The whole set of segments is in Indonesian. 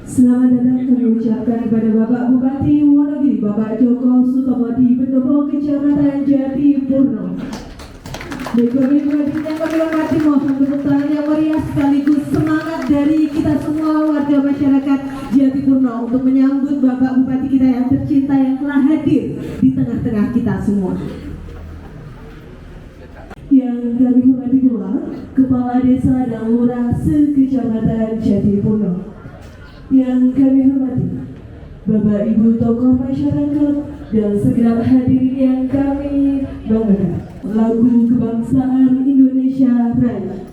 Selamat datang kami ucapkan kepada Bapak Bupati Wonogiri, Bapak Joko Sutomo di Pendopo Kecamatan Jatipurno. Dan kami yang kami hormati, mohon tepuk tangan yang meriah sekaligus semangat dari kita semua warga masyarakat Jatipurno untuk menyambut Bapak Bupati kita yang tercinta yang telah hadir di tengah-tengah kita semua. Yang kami hormati pula Kepala Desa dan Lurah se-Kecamatan Jatipurno. Yang kami hormati Bapak Ibu tokoh masyarakat dan segenap hadirin yang kami banggakan. Lagu kebangsaan Indonesia Raya.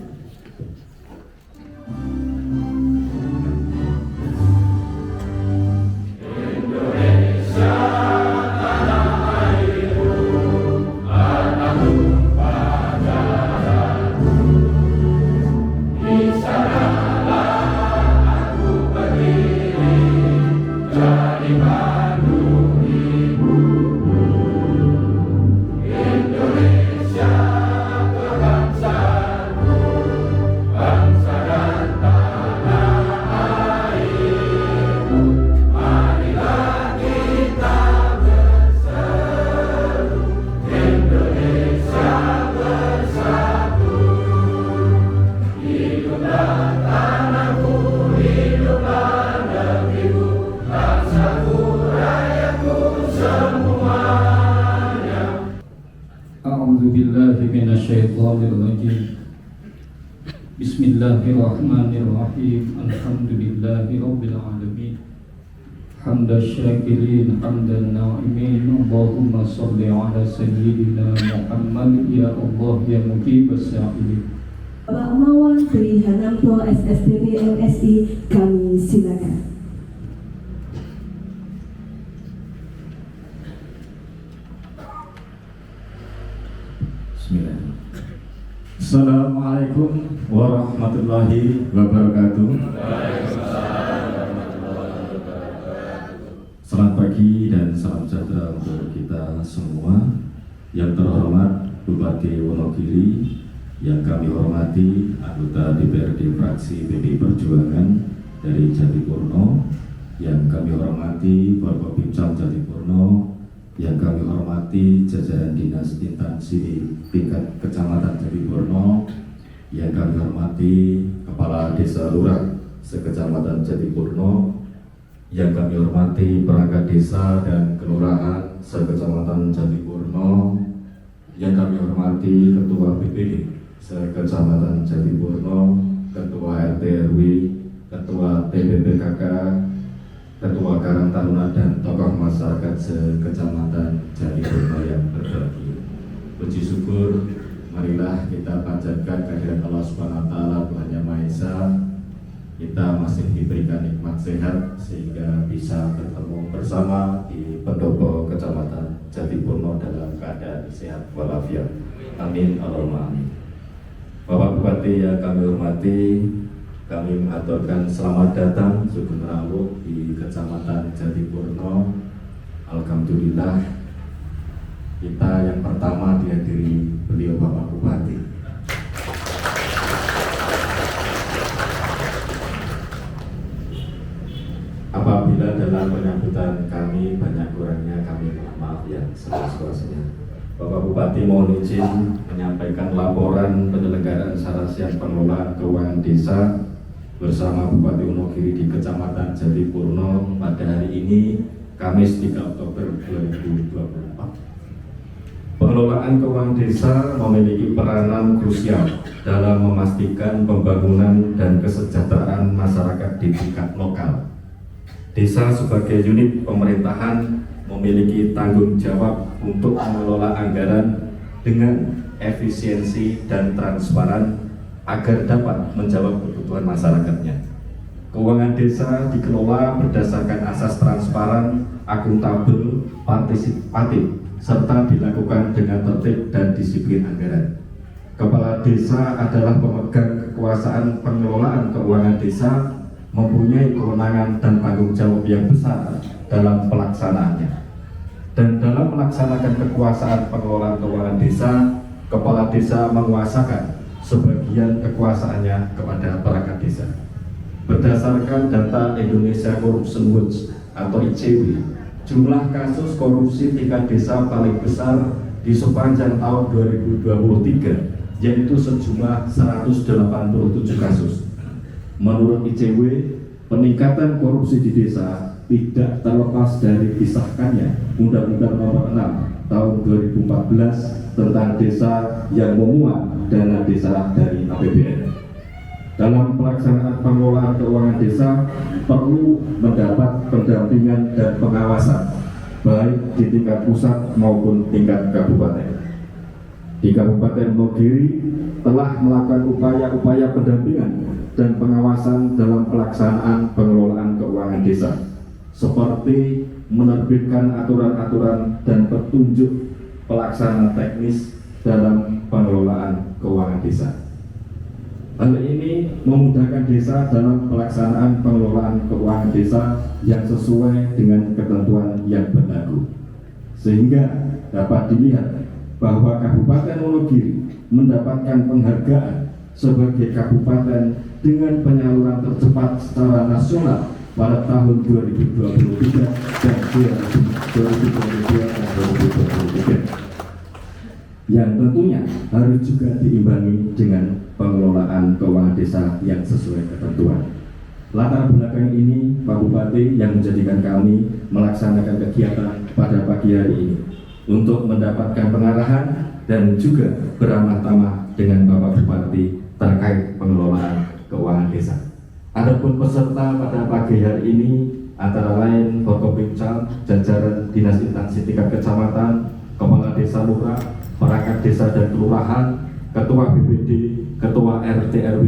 Bismillahirrahmanirrahim. Alhamdulillahirabbil alamin. Hamdash syakirin hamdan na'imin. Allahumma shalli ala sayyidina Muhammad ya Allah ya mujibas sa'ilin. Bapak Mawon Tri Hanamto SSTP MSI, kami silakan. Bismillahirrahmanirrahim. Assalamualaikum warahmatullahi wabarakatuh. Selamat pagi dan salam sejahtera untuk kita semua. Yang terhormat Bupati Wonogiri, yang kami hormati anggota DPRD fraksi PDI Perjuangan dari Jatipurno, yang kami hormati Bapak Bimcam Jatipurno, yang kami hormati jajaran dinas instansi tingkat kecamatan Jatipurno, yang kami hormati Kepala Desa Lurah se-Kecamatan Jatipurno, yang kami hormati perangkat desa dan kelurahan se-Kecamatan Jatipurno, yang kami hormati Ketua BPD se-Kecamatan Jatipurno, Ketua RT RW, Ketua TPPKK, Ketua Karang Taruna dan tokoh masyarakat se-Kecamatan Jatipurno yang berbahagia. Puji syukur, marilah kita panjatkan kehadirat Allah Subhanahu wa taala, Tuhan Yang Maha Esa. Kita masih diberikan nikmat sehat sehingga bisa bertemu bersama di Pendopo Kecamatan Jatipurno dalam keadaan sehat walafiat. Amin Allahumma amin. Bapak Bupati yang kami hormati, kami mengaturkan selamat datang Sugeng Rawuh di Kecamatan Jatipurno. Alhamdulillah kita yang pertama dihadiri beliau Bapak Bupati. Apabila dalam penyambutan kami banyak kurangnya, kami mohon maaf yang sebesar-besarnya. Bapak Bupati mohon izin menyampaikan laporan penyelenggaraan sarasian pengelolaan keuangan desa bersama Bupati Wonogiri di Kecamatan Jatipurno pada hari ini, Kamis 3 Oktober 2024. Pengelolaan keuangan desa memiliki peranan krusial dalam memastikan pembangunan dan kesejahteraan masyarakat di tingkat lokal. Desa sebagai unit pemerintahan memiliki tanggung jawab untuk mengelola anggaran dengan efisiensi dan transparan agar dapat menjawab kebutuhan masyarakatnya. Keuangan desa dikelola berdasarkan asas transparan, akuntabel, partisipatif, serta dilakukan dengan tertib dan disiplin anggaran. Kepala desa adalah pemegang kekuasaan pengelolaan keuangan desa, mempunyai kewenangan dan tanggung jawab yang besar dalam pelaksanaannya. Dan dalam melaksanakan kekuasaan pengelolaan keuangan desa, kepala desa menguasakan sebagian kekuasaannya kepada perangkat desa. Berdasarkan data Indonesia Corruption Watch atau ICW, jumlah kasus korupsi tingkat desa paling besar di sepanjang tahun 2023, yaitu sejumlah 187 kasus. Menurut ICW, peningkatan korupsi di desa tidak terlepas dari disahkannya Undang-Undang Nomor 6 Tahun 2014 tentang desa yang memuat dana desa dari APBN. Dalam pelaksanaan pengelolaan keuangan desa perlu mendapat pendampingan dan pengawasan baik di tingkat pusat maupun tingkat kabupaten. Di Kabupaten Wonogiri telah melakukan upaya-upaya pendampingan dan pengawasan dalam pelaksanaan pengelolaan keuangan desa, seperti menerbitkan aturan-aturan dan petunjuk pelaksana teknis dalam pengelolaan keuangan desa. Hal ini memudahkan desa dalam pelaksanaan pengelolaan keuangan desa yang sesuai dengan ketentuan yang berlaku, sehingga dapat dilihat bahwa Kabupaten Wonogiri mendapatkan penghargaan sebagai kabupaten dengan penyaluran tercepat secara nasional pada tahun 2023 dan 2022 dan 2023. Yang tentunya harus juga diimbangi dengan pengelolaan keuangan desa yang sesuai ketentuan. Latar belakang ini Pak Bupati yang menjadikan kami melaksanakan kegiatan pada pagi hari ini untuk mendapatkan pengarahan dan juga beramah tamah dengan Bapak Bupati terkait pengelolaan keuangan desa. Adapun peserta pada pagi hari ini antara lain Forkopimcal, jajaran Dinas Instansi tingkat kecamatan, Kepala Desa Lurah, perangkat desa dan kelurahan, ketua BPD, ketua RT RW,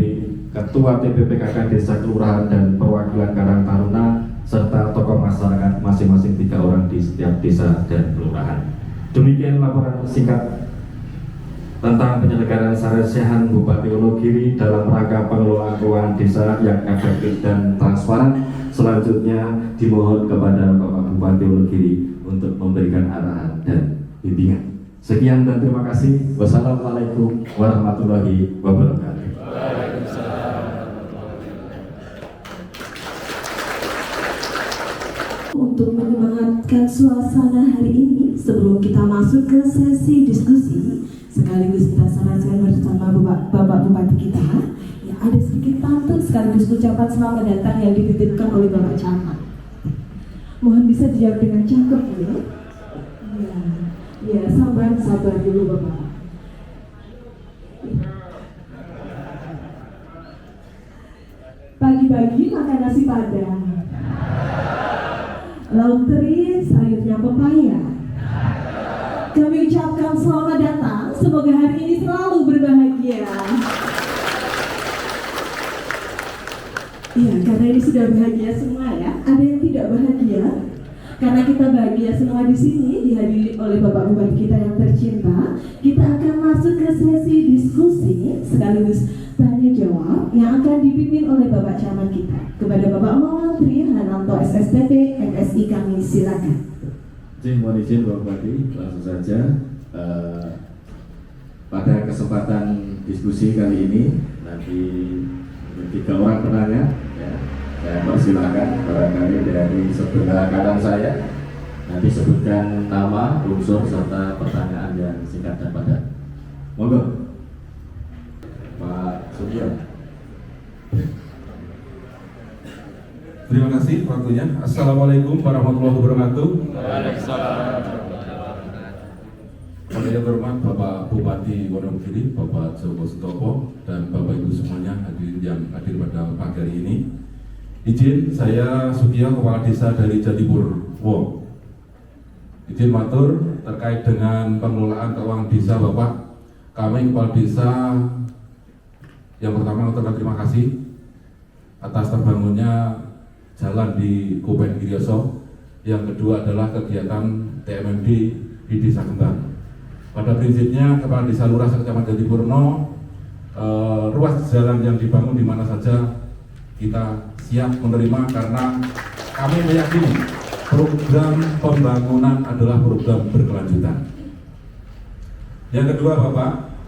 ketua TPPKK desa kelurahan dan perwakilan Karang Taruna serta tokoh masyarakat masing-masing 3 orang di setiap desa dan kelurahan. Demikian laporan singkat tentang penyelenggaraan sarjana Bupati Wonogiri dalam rangka pengelolaan keuangan desa yang efektif dan transparan. Selanjutnya dimohon kepada Bapak Bupati Wonogiri untuk memberikan arahan dan bimbingan. Sekian dan terima kasih. Wassalamualaikum warahmatullahi wabarakatuh. Untuk menyemangatkan suasana hari ini, sebelum kita masuk ke sesi diskusi, sekaligus kita saksikan bersama Bapak Bupati kita, ya ada sedikit pantun sekaligus ucapan selamat datang yang dititipkan oleh Bapak Camat. Mohon bisa dijawab dengan cakep ya. Ya, sabar dulu Bapak. Pagi-pagi makan nasi padang, lauk teri, sayurnya pepaya. Kami ucapkan selamat datang, semoga hari ini selalu berbahagia. Iya, karena ini sudah bahagia semua ya. Ada yang tidak bahagia? Karena kita bahagia semua di sini dihadiri oleh Bapak Bupati kita yang tercinta, kita akan masuk ke sesi diskusi sekaligus tanya jawab yang akan dipimpin oleh Bapak Camat kita. Kepada Bapak Menteri Hananto SSTP MSI kami silakan. Mohon izin Bapak Bupati, langsung saja pada kesempatan diskusi kali ini nanti 3 orang penanya ya. Saya persilakan barangkali dari sebelah kanan saya nanti sebutkan nama, unsur serta pertanyaan yang singkat dan padat. Monggo, Pak Suryo. Terima kasih waktunya. Assalamualaikum warahmatullahi wabarakatuh. Boleh yang terhormat Bapak Bupati Wonogiri, Bapak Joko Sutopo, dan Bapak Ibu semuanya hadirin yang hadir pada pagi hari ini. Izin saya Sugio, Kepala Desa dari Jatipurwo. Izin matur terkait dengan pengelolaan keuangan desa Bapak. Kami Kepala Desa yang pertama mengucapkan terima kasih atas terbangunnya jalan di Kupen Girioso. Yang kedua adalah kegiatan TMMD di Desa Kembang. Pada prinsipnya Kepala Desa Lurah Kecamatan Jatipurno, ruas jalan yang dibangun di mana saja kita siap menerima karena kami meyakini program pembangunan adalah program berkelanjutan. Yang kedua Bapak,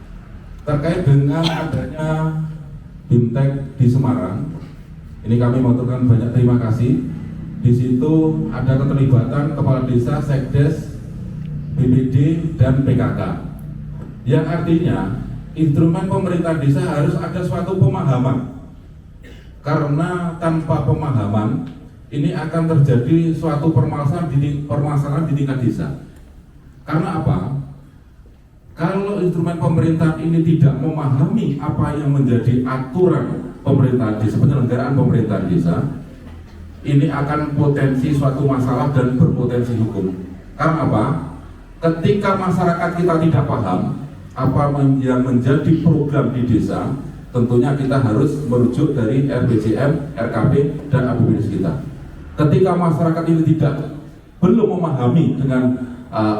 terkait dengan adanya BIMTEK di Semarang, ini kami mengaturkan banyak terima kasih. Di situ ada keterlibatan Kepala Desa, Sekdes, BPD, dan PKK. Yang artinya instrumen pemerintah desa harus ada suatu pemahaman. Karena tanpa pemahaman ini akan terjadi suatu permasalahan di tingkat desa. Karena apa? Kalau instrumen pemerintah ini tidak memahami apa yang menjadi aturan pemerintah desa, penyelenggaraan pemerintah desa, ini akan potensi suatu masalah dan berpotensi hukum. Karena apa? Ketika masyarakat kita tidak paham apa yang menjadi program di desa, tentunya kita harus merujuk dari RPJM, RKP, dan APBD kita. Ketika masyarakat ini belum memahami dengan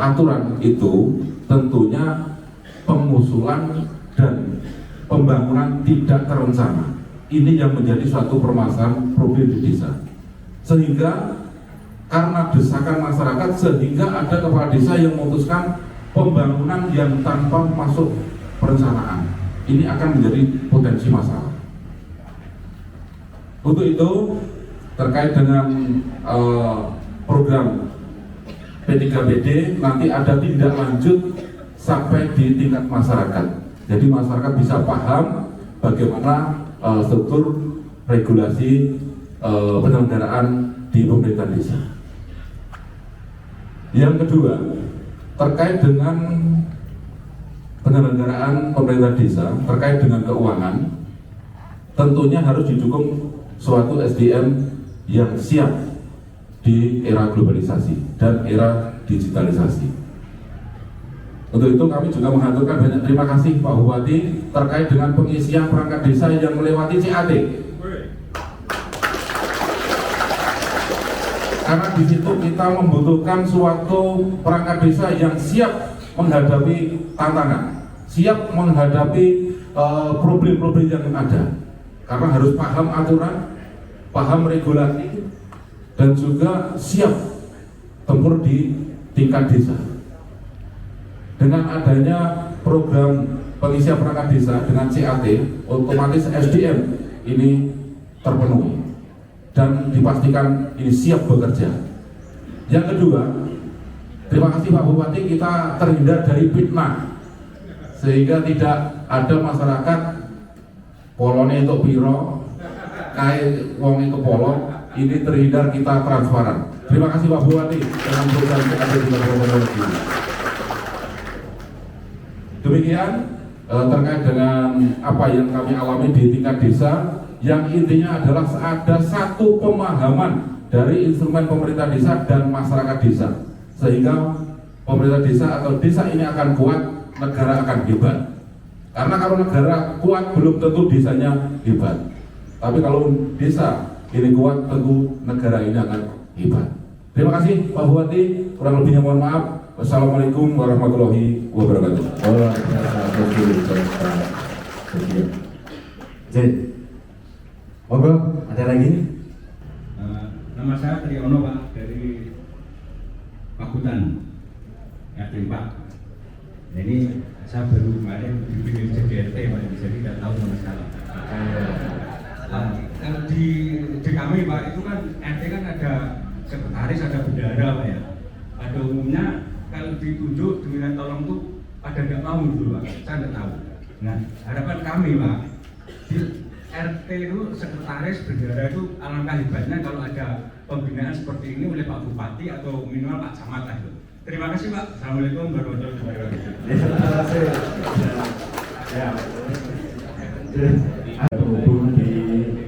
aturan itu, tentunya pengusulan dan pembangunan tidak terencana. Ini yang menjadi suatu permasalahan problem di desa. Sehingga karena desakan masyarakat, sehingga ada kepala desa yang memutuskan pembangunan yang tanpa masuk perencanaan. Ini akan menjadi potensi masalah. Untuk itu terkait dengan program P3BD nanti ada tindak lanjut sampai di tingkat masyarakat. Jadi masyarakat bisa paham bagaimana struktur regulasi penyelenggaraan di pemerintahan desa. Yang kedua, terkait dengan penyelenggaraan pemerintah desa, terkait dengan keuangan, tentunya harus didukung suatu SDM yang siap di era globalisasi dan era digitalisasi. Untuk itu kami juga mengaturkan banyak terima kasih Pak Bupati terkait dengan pengisian perangkat desa yang melewati CAT. Karena di situ kita membutuhkan suatu perangkat desa yang siap menghadapi tantangan, siap menghadapi problem-problem yang ada. Karena harus paham aturan, paham regulasi, dan juga siap tempur di tingkat desa. Dengan adanya program pengisian perangkat desa dengan CAT, otomatis SDM ini terpenuhi dan dipastikan ini siap bekerja. Yang kedua, terima kasih Pak Bupati, kita terhindar dari fitnah sehingga tidak ada masyarakat polone untuk biro kayak wong itu polo, ini terhindar, kita transparan. Terima kasih Pak Bupati dengan program yang ada di Kabupaten ini. Demikian terkait dengan apa yang kami alami di tingkat desa, yang intinya adalah ada satu pemahaman dari instrumen pemerintah desa dan masyarakat desa, sehingga pemerintah desa atau desa ini akan kuat, negara akan hebat. Karena kalau negara kuat belum tentu desanya hebat, tapi kalau desa ini kuat tentu negara ini akan hebat. Terima kasih Pak Bupati, kurang lebihnya mohon maaf. Wassalamualaikum warahmatullahi wabarakatuh. Monggo, ada lagi? Nama saya Triyono Pak, dari Pakutan, RT 4. Ini saya baru kemarin dipilih jadi RT Pak, jadi tidak tahu sama sekali. Kalau di kami Pak, itu kan RT kan ada sekretaris, ada bendahara Pak ya. Pada umumnya kalau ditunjuk diminta tolong tuh pada nggak mau gitu Pak, saya nggak tahu. Nah harapan kami Pak, di RT itu sekretaris bendahara itu alangkah hebatnya kalau ada pembinaan seperti ini oleh Pak Bupati atau minimal Pak Camat lah itu. Terima kasih Pak. Assalamualaikum warahmatullahi wabarakatuh. Terima kasih. Ya. Terhubung di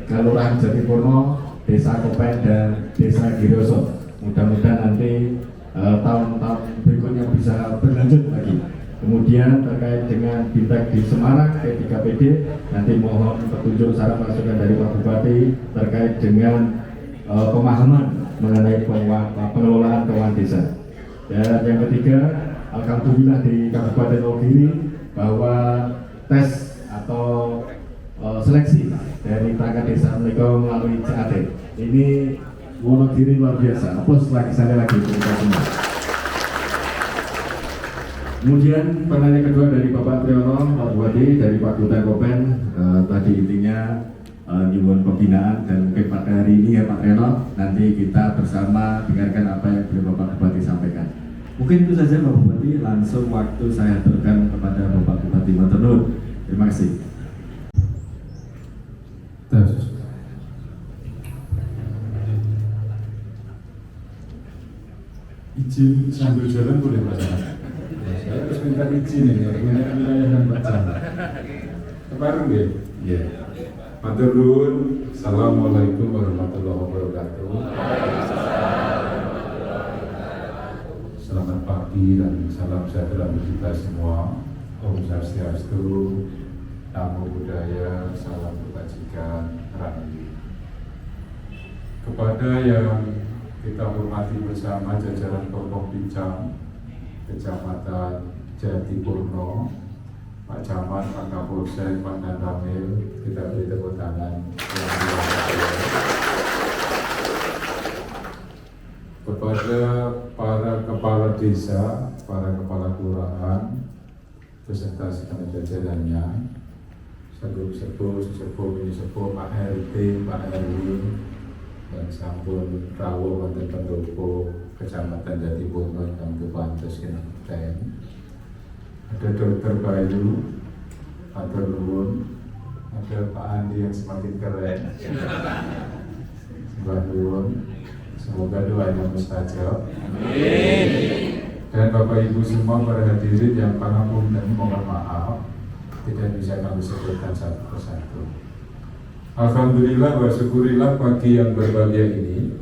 Kelurahan Jatipurno, Desa Kopen dan Desa Girioso. Mudah-mudahan nanti tahun-tahun berikutnya bisa berlanjut lagi. Kemudian terkait dengan Bintek di Semarang P3PD, nanti mohon petunjuk saran masukan dari Pak Bupati terkait dengan pemahaman mengenai pengelolaan keuangan desa. Dan yang ketiga, alhamdulillah di Kabupaten Wonogiri bahwa tes atau seleksi dari perangkat desa mereka melalui CAD. Ini Wonogiri luar biasa. Aplaus lagi sekali lagi untuk kita semua. Kemudian pertanyaan kedua dari Bapak Triyono, Pak Bupati dari Pak Duta Kopen, tadi intinya nyuwun pembinaan dan mungkin pada hari ini ya Pak Triyono, nanti kita bersama dengarkan apa yang beliau Bapak Bupati sampaikan. Mungkin itu saja Pak Bupati, langsung waktu saya aturkan kepada Bapak Bupati Matur nuwun. Terima kasih. Izin sambil jalan boleh Pak? Saya harus minta izin ini, punya wilayah dan bacaan. Kemarin ya? Iya. Matur nuwun. Assalamualaikum warahmatullahi wabarakatuh. Selamat pagi dan salam sejahtera untuk kita semua. Om Swastiastu, Namo Buddhaya, salam kebajikan, Rahayu. Kepada yang kita hormati bersama jajaran Pokok Pincang, Kecamatan Jatipurno, Pak Camat, Pak Kapolsek, Pak Danramil, kita beri tepuk tangan. Kepada para kepala desa, para kepala kelurahan, beserta segenap jajarannya, sepuh, Pak RT, Pak RW, dan sampun rawuh wonten pendopo Kecamatan Jatipurno yang kepantes kinten. Ada Dr. Bayu, Matur nuwun, ada Pak Andi yang semakin keren. Sembah nuwun, semoga doanya mustajab. Amin. Dan Bapak Ibu semua para hadirin yang pangapunten dan mohon maaf tidak bisa kami sebutkan satu persatu. Alhamdulillah wa syukurillah pagi yang berbahagia ini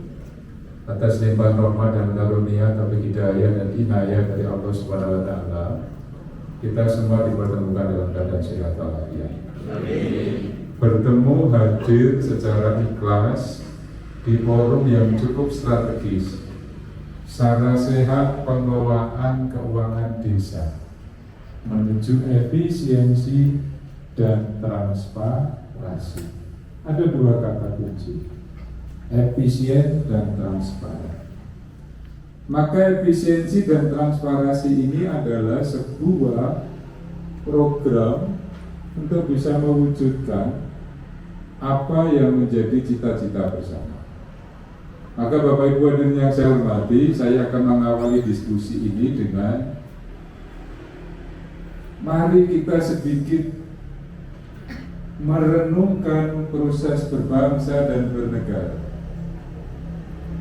atas limpahan rahmat dan karunia tapi hidayah dan inayah dari Allah Subhanahu wa taala, kita semua dipertemukan dalam keadaan sehat walafiat. Bertemu hadir secara ikhlas di forum yang cukup strategis, secara sehat pengelolaan keuangan desa menuju efisiensi dan transparansi. Ada dua kata kunci, efisien dan transparan. Maka efisiensi dan transparansi ini adalah sebuah program untuk bisa mewujudkan apa yang menjadi cita-cita bersama. Maka Bapak Ibu hadirin yang saya hormati, saya akan mengawali diskusi ini dengan mari kita sedikit merenungkan proses berbangsa dan bernegara.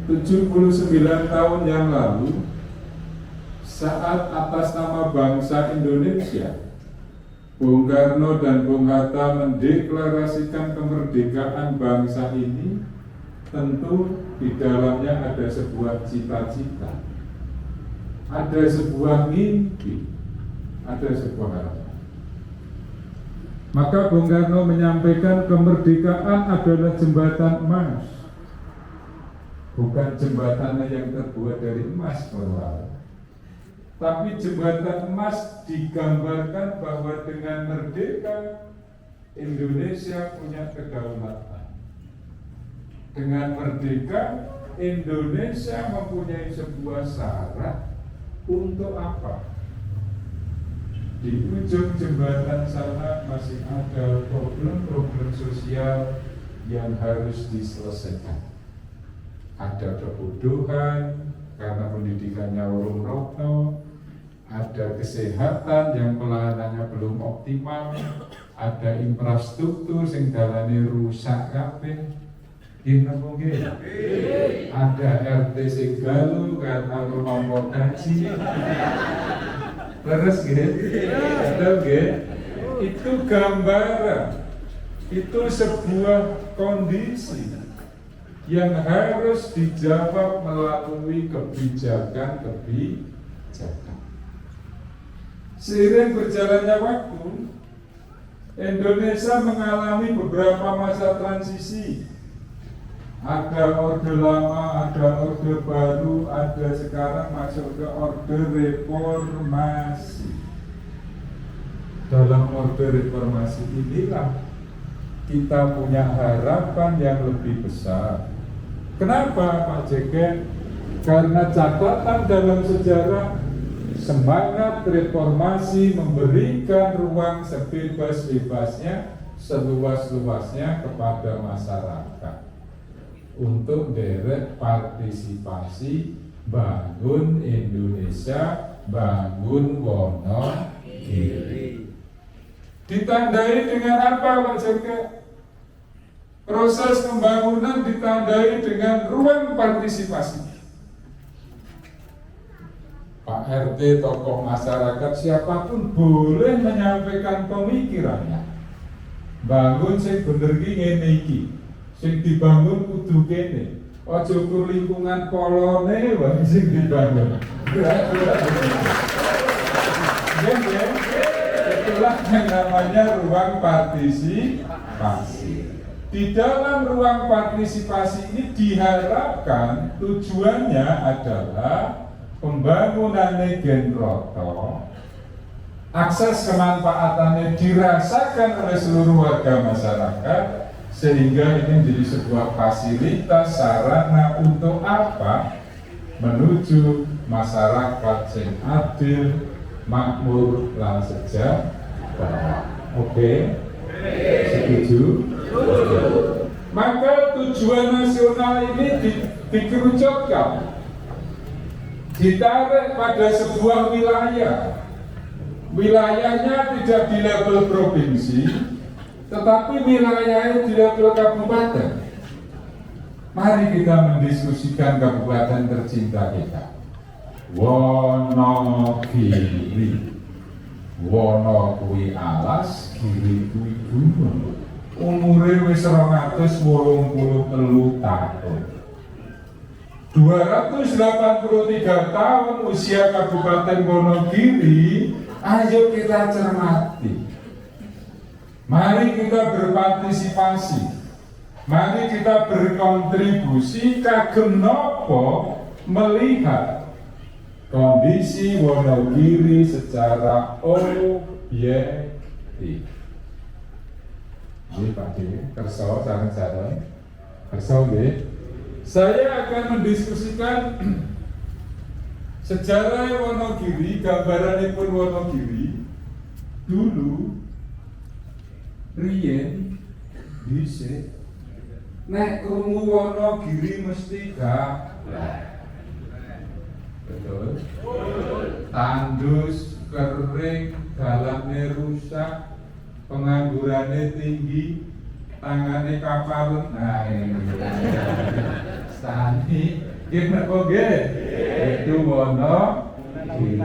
79 tahun yang lalu, saat atas nama bangsa Indonesia, Bung Karno dan Bung Hatta mendeklarasikan kemerdekaan bangsa ini, tentu di dalamnya ada sebuah cita-cita, ada sebuah mimpi, ada sebuah harapan. Maka Bung Karno menyampaikan kemerdekaan adalah jembatan emas, bukan jembatan yang terbuat dari emas, tapi jembatan emas digambarkan bahwa dengan merdeka Indonesia punya kedaulatan. Dengan merdeka Indonesia mempunyai sebuah syarat untuk apa? Di ujung jembatan sana masih ada problem-problem sosial yang harus diselesaikan. Ada kebodohan karena pendidikannya urung roto, ada kesehatan yang pelayanannya belum optimal, ada infrastruktur sing dalane rusak kabeh, Napa nggih? Ada RT sing galu karena rumah gaji. Leres nggih? Ada nggih? Itu gambaran. Itu sebuah kondisi yang harus dijawab melalui kebijakan. Seiring berjalannya waktu, Indonesia mengalami beberapa masa transisi. Ada orde lama, ada orde baru, ada sekarang masuk ke orde reformasi. Dalam orde reformasi inilah kita punya harapan yang lebih besar. Kenapa Pak Jeket? Karena catatan dalam sejarah, semangat reformasi memberikan ruang sebebas-bebasnya, seluas-luasnya kepada masyarakat untuk derek partisipasi bangun Indonesia, bangun Wonogiri. Ditandai dengan apa Pak Jeket? Proses pembangunan ditandai dengan ruang partisipasi. Pak RT, tokoh masyarakat, siapapun boleh menyampaikan pemikirannya. Bangun sing bener ki ngene iki. Sing dibangun kudu kene. Aja ukur lingkungan polone wae sing dibangun. Itulah yang namanya ruang partisipasi. Di dalam ruang partisipasi ini diharapkan tujuannya adalah pembangunan genroto, akses kemanfaatannya dirasakan oleh seluruh warga masyarakat, sehingga ini menjadi sebuah fasilitas sarana untuk apa? Menuju masyarakat yang adil, makmur, lan sejahtera. Oke? Setuju? Maka tujuan nasional ini dikerucutkan, ditarik pada sebuah wilayah. Wilayahnya tidak di level provinsi, tetapi wilayahnya di level kabupaten. Mari kita mendiskusikan kabupaten tercinta kita, Wonogiri. Wono kuwi alas, Giri kuwi gunung. Umure wis 283 tahun. 283 tahun usia Kabupaten Wonogiri. Ayo kita cermati. Mari kita berpartisipasi. Mari kita berkontribusi kagem nopo melihat kondisi Wonogiri secara objektif. Ini Pak Dewi, kerso, sarang-sarang, kerso nggih. Saya akan mendiskusikan sejarah Wonogiri, gambaranipun Wonogiri dulu, riyen, dhisik. Nek krungu Wonogiri mesti gaplek. Betul? Tandus, kering, dalamnya rusak, penganggurannya tinggi, tangannya kapal. Nah ini Stani, gimana kok itu Wonogiri.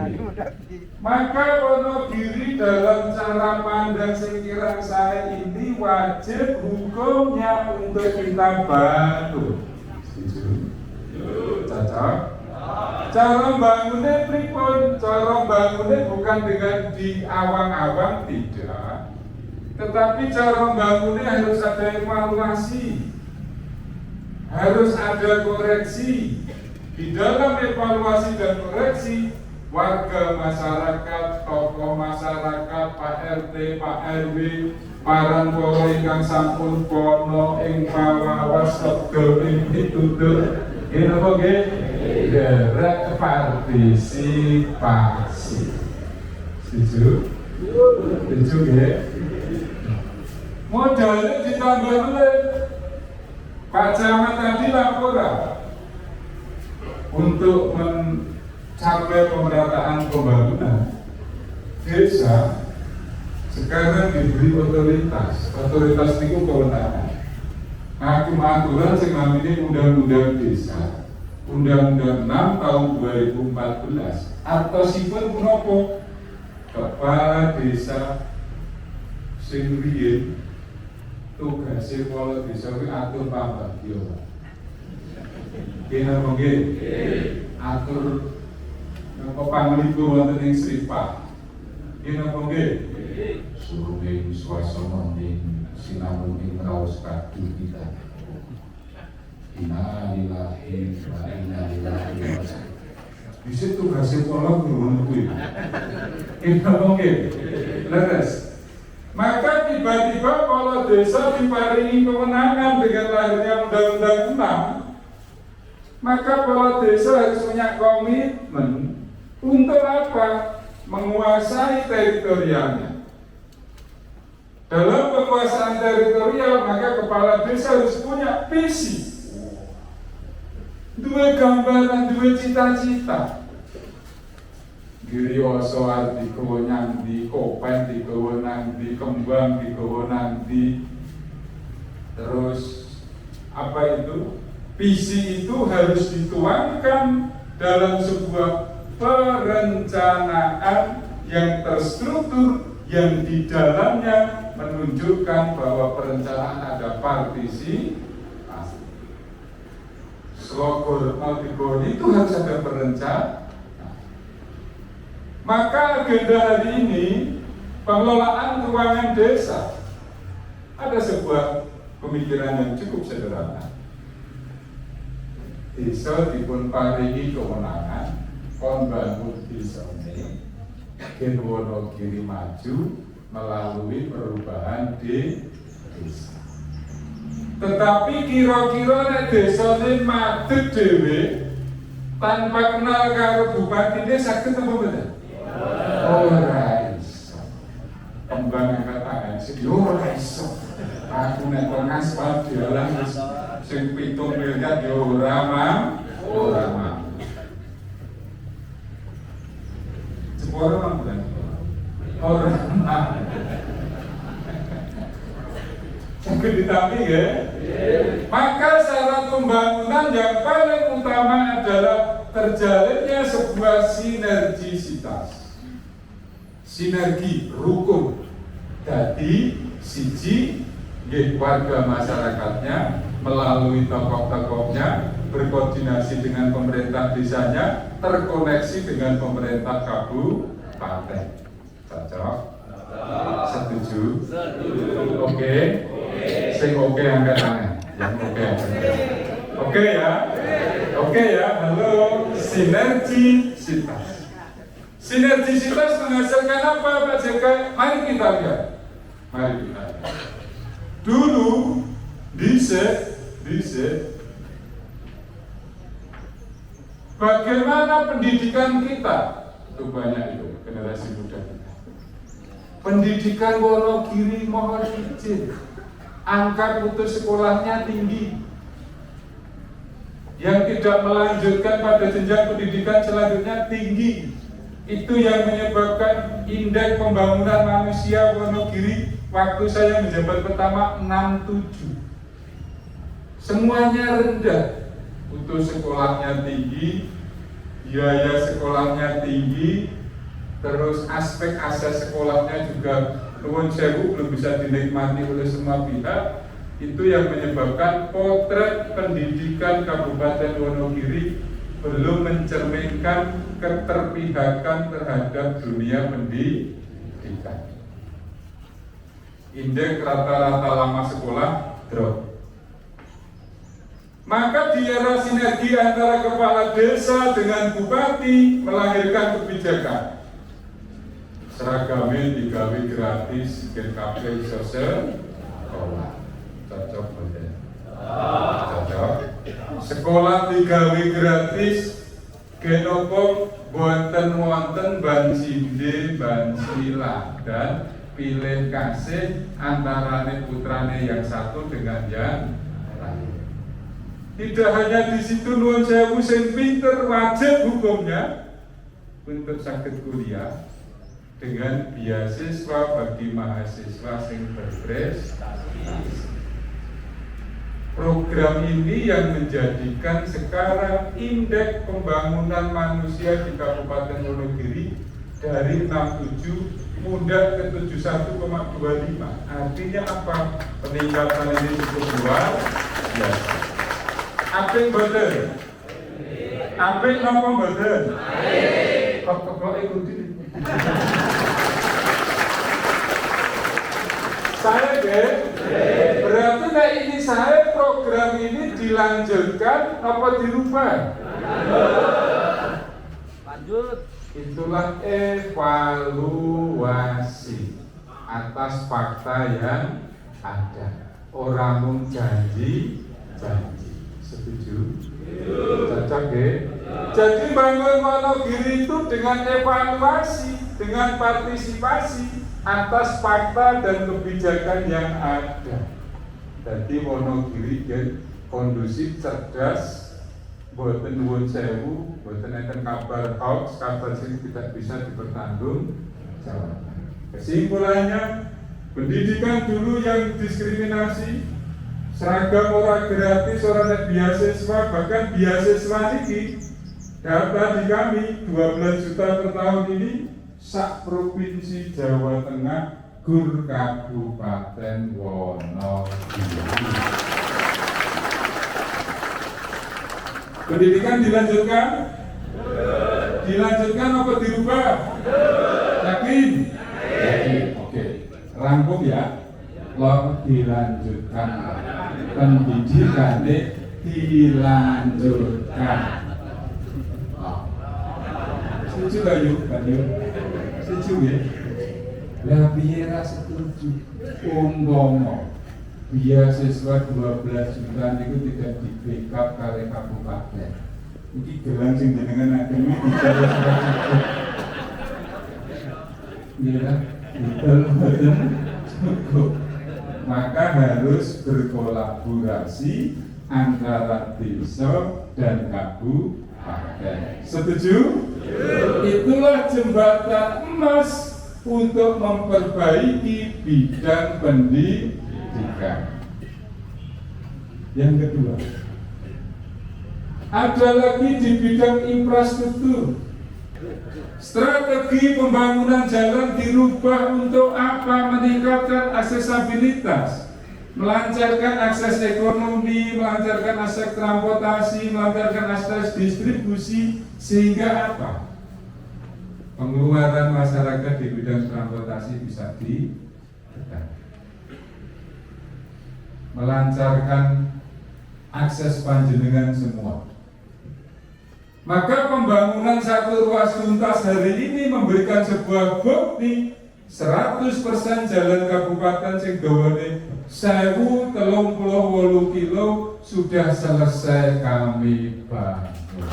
Maka Wonogiri dalam cara pandang sekiranya saya ini wajib hukumnya untuk kita bantu. Cocok? Cara bangunnya pripun? Cara bangunnya bukan dengan di awang-awang, tidak. Tetapi cara bangunnya harus ada evaluasi, harus ada koreksi. Di dalam evaluasi dan koreksi, warga masyarakat, tokoh masyarakat, Pak RT, Pak RW, parang para ingkang sampun pono ing pawawas sedaya ing pitutur. Nggih napa nggih? Derek partisipasi. Setuju? Setuju nggih? Modalnya ditambah oleh Pak Camat tadi laporan untuk mencapai pemerataan pembangunan desa. Sekarang diberi otoritas itu kewenangan. ngaku aturan sing namanya Undang-Undang Desa, Undang-Undang 6 tahun 2014. Artosipun punapa? Kepala desa sing riyen tugasé kepala desa kuwi atur pambagyo. Nggih napa nggih? Atur napa panglikur wonten ing Sripak. Nggih napa nggih? Suruhing swasana ing sinamung ing raos kadu kita. Innalillahi wa inna ilaihi raji'un. Di situ hasil pola ngono kuwi. Kita nggih. Leres. Maka tiba-tiba kepala desa diparingi kewenangan dengan lahirnya Undang-Undang 6. Maka kepala desa harus punya komitmen untuk apa? Menguasai teritorialnya. Dalam kekuasaan teritorial, maka kepala desa harus punya visi, dua gambaran, dua cita-cita. Girioso arti kewenang di Kopen, di kewenang di Kembang, di kewenang di terus apa itu? Visi itu harus dituangkan dalam sebuah perencanaan yang terstruktur, yang di dalamnya menunjukkan bahwa perencanaan ada partisipasi. Slogor multi itu harus ada perencanaan. Maka agenda hari ini pengelolaan keuangan desa, ada sebuah pemikiran yang cukup sederhana. Desa dipun paringi kewenangan kon bangun desa ini gen Wonogiri maju melalui perubahan di desa. Tetapi kira-kira nek desane madeg dhewe tanpa kenal karo bupatine saged apa mboten? Ora iso. Kembang angkat tangan sing ora iso. Aku nek kon aspal dalan sing 7 miliar yo ora mampu. Sepuro mampu. Ora mampu. Mungkin ditampi ya. Maka syarat pembangunan yang paling utama adalah terjalinnya sebuah sinergisitas. Sinergi rukun. Jadi siji warga masyarakatnya melalui tokoh-tokohnya berkoordinasi dengan pemerintah desanya, terkoneksi dengan pemerintah kabupaten. Cocok? Setuju? Oke? Sing oke angkat tangan. Yang oke angkat tangan. Oke ya? Oke ya? Halo. Sinergisitas. Sinergisitas menghasilkan apa Pak JK? Mari kita lihat. Mari kita lihat. Dulu bagaimana pendidikan kita? Itu banyak itu generasi muda kita. Pendidikan Wonogiri mohon izin, angka putus sekolahnya tinggi. Yang tidak melanjutkan pada jenjang pendidikan selanjutnya tinggi. Itu yang menyebabkan indeks pembangunan manusia Wonogiri waktu saya menjabat pertama 67. Semuanya rendah. Putus sekolahnya tinggi, biaya sekolahnya tinggi, terus aspek akses sekolahnya juga nuwun sewu belum bisa dinikmati oleh semua pihak. Itu yang menyebabkan potret pendidikan Kabupaten Wonogiri belum mencerminkan keterpihakan terhadap dunia pendidikan. Indeks rata-rata lama sekolah drop. Maka di era sinergi antara kepala desa dengan bupati melahirkan kebijakan. Seragamnya digawe gratis, GKP sosial, sekolah. Cocok betul. Cocok. Sekolah digawe gratis, genopo wonten bansinde, bansila dan pilih kasih antarane putrane yang satu dengan yang lain. Tidak hanya di situ nuwun sewu sing pinter wajib hukumnya untuk sakit kuliah dengan beasiswa bagi mahasiswa sing berprestasi. Program ini yang menjadikan sekarang indeks pembangunan manusia di Kabupaten Wonogiri dari 67 mudah ke 71,25. Artinya apa? Peningkatan ini cukup luar biasa. Apik mboten? Apik napa mboten? Kok ikuti. Saya deh, berarti kayak ini saya program ini dilanjutkan apa dirubah? Lanjut. Itulah evaluasi atas fakta yang ada. Orang mung janji. Setuju? Cocok ya? Jadi bangun Wonogiri itu dengan evaluasi, dengan partisipasi atas fakta dan kebijakan yang ada. Jadi Wonogiri kondusif, cerdas, boten nuwun sewu, boten enten kabar hoax, kabar sing tidak bisa dipertanggungjawabkan. Kesimpulannya, pendidikan dulu yang diskriminasi, seragam orang gratis, orang beasiswa, bahkan beasiswa ini data di kami 12 juta per tahun ini sak provinsi Jawa Tengah gur Kabupaten Wonogiri. Pendidikan dilanjutkan? Dilanjutkan apa dirubah? Yakin? Yakin. Oke. Rangkum ya. Lo dilanjutkan. Pendidikan dilanjutkan. Setuju gak yuk? Setuju ya? Lah biar setuju. Umpama beasiswa 12 juta itu tidak di backup kali kabupaten. Ini gelang sing jenengan akemi bicara cukup. Ya, betul cukup. Maka harus berkolaborasi antara desa dan kabupaten. Setuju? Itulah jembatan emas untuk memperbaiki bidang pendidikan. Yang kedua, ada lagi di bidang infrastruktur. Strategi pembangunan jalan dirubah untuk apa? Meningkatkan aksesibilitas, melancarkan akses ekonomi, melancarkan akses transportasi, melancarkan akses distribusi, sehingga apa? Pengeluaran masyarakat di bidang transportasi bisa ditekan. Melancarkan akses panjenengan semua. Maka pembangunan satu ruas tuntas hari ini memberikan sebuah bukti 100% jalan kabupaten sing dawane 1038 kilo sudah selesai kami bangun.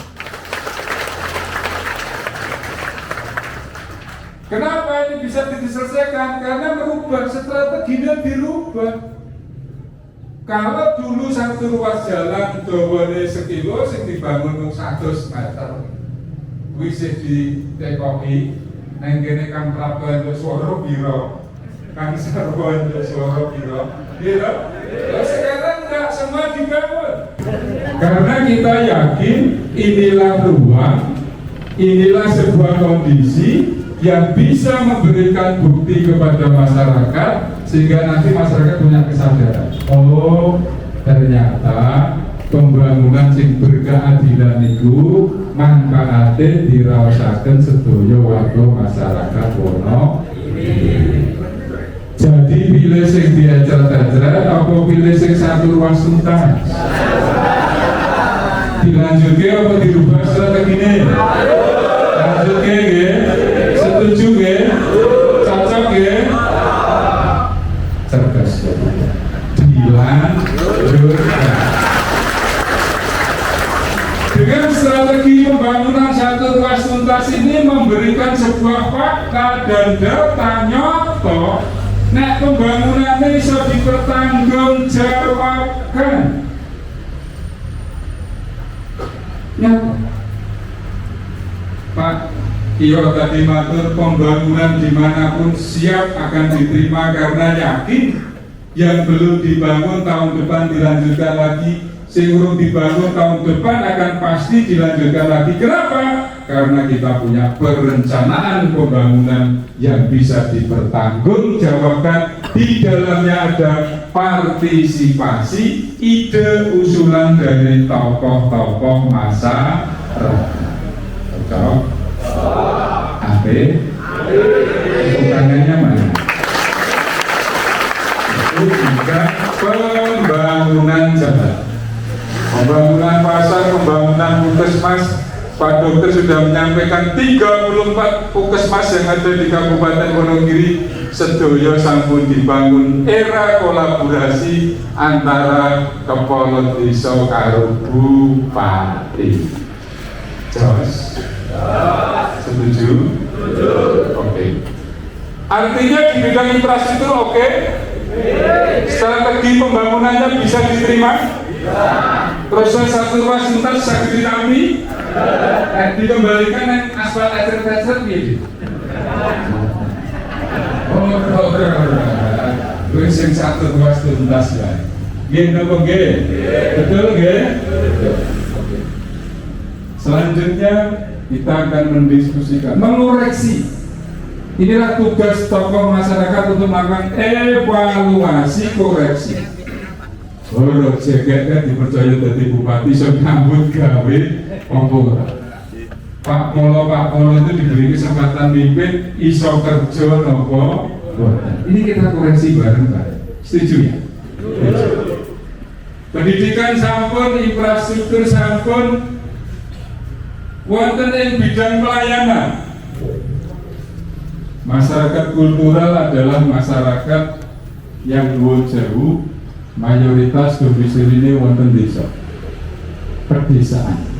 Kenapa ini bisa diselesaikan? Karena merubah strateginya dirubah. Kalau dulu satu ruas jalan dawane sekilo sing dibangun 100 meter wis di TKI nang kene Kang Prabowo untuk swara pira Kang Sarwo untuk swara pira pira sekarang enggak semua dibangun karena kita yakin inilah ruang, inilah sebuah kondisi yang bisa memberikan bukti kepada masyarakat sehingga nanti masyarakat punya kesadaran. Oh, ternyata pembangunan sing berkeadilan itu manfaate diraosaken sedaya warga masyarakat Wonogiri. Jadi pilih sing diajar-ajar apa pilih sing satu ruas tuntas? Dilanjutke apa dirubah strategine? Lanjutke nggih. Setuju nggih? Cocok nggih? Cerdas ya. Dilanjutkan. Dengan strategi pembangunan satu ruas tuntas ini memberikan sebuah fakta dan data nyata. Nek pembangunannya bisa dipertanggungjawabkan. Nyata. Pak Iyo tadi matur pembangunan dimanapun siap akan diterima karena yakin yang belum dibangun tahun depan dilanjutkan lagi, sing urung dibangun tahun depan akan pasti dilanjutkan lagi. Kenapa? Karena kita punya perencanaan pembangunan yang bisa dipertanggungjawabkan. Di dalamnya ada partisipasi, ide usulan dari tokoh-tokoh masyarakat. Cocok? Ape? Tangannya mana? Itu juga pembangunan jalan, pembangunan pasar, pembangunan puskesmas. Pak Dokter sudah menyampaikan 34 puskesmas yang ada di Kabupaten Wonogiri sedoyo sampun dibangun. Era kolaborasi antara kepala desa karo bupati. Jos. Setuju? Oke. Artinya di bidang infrastruktur oke? Strategi pembangunannya bisa diterima? Proses satu fasilitas sakit ditami? Dikembalikan yang aspal ecer-ecer gitu. Oh, gue yang satu ruas tuntas ya. Gini apa gini? Betul gini? Selanjutnya kita akan mendiskusikan, mengoreksi. Inilah tugas tokoh masyarakat untuk melakukan evaluasi koreksi. Oh, jegek dipercaya jadi bupati so nyambut gawe opo. Pak Polo itu diberi kesempatan mimpin iso kerja nopo. Ini kita koreksi bareng-bareng. Setuju ya? Pendidikan sampun, infrastruktur sampun, wonten ing bidang pelayanan. Masyarakat kultural adalah masyarakat yang luwih jauh, mayoritas domisili wonten desa. Pedesaan.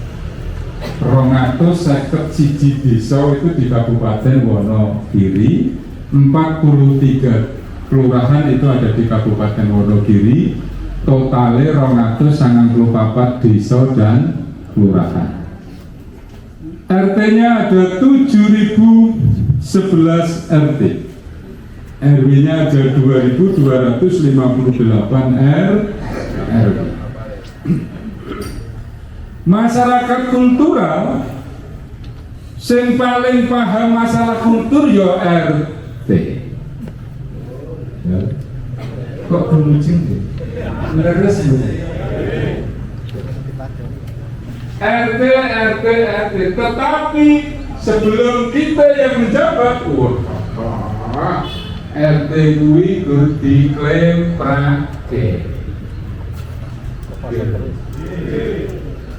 251 desa itu di Kabupaten Wonogiri, 43 kelurahan itu ada di Kabupaten Wonogiri, totalnya 294 desa dan kelurahan. RT-nya ada 7.011 RT, RW-nya ada 2.258 RW. Masyarakat kultural sing paling paham masalah kultur ya RT. Ya. Kok gemucing deh? Leres ya? RT. Tetapi sebelum kita yang menjabat, RT kuwi kudu diklaim praktek.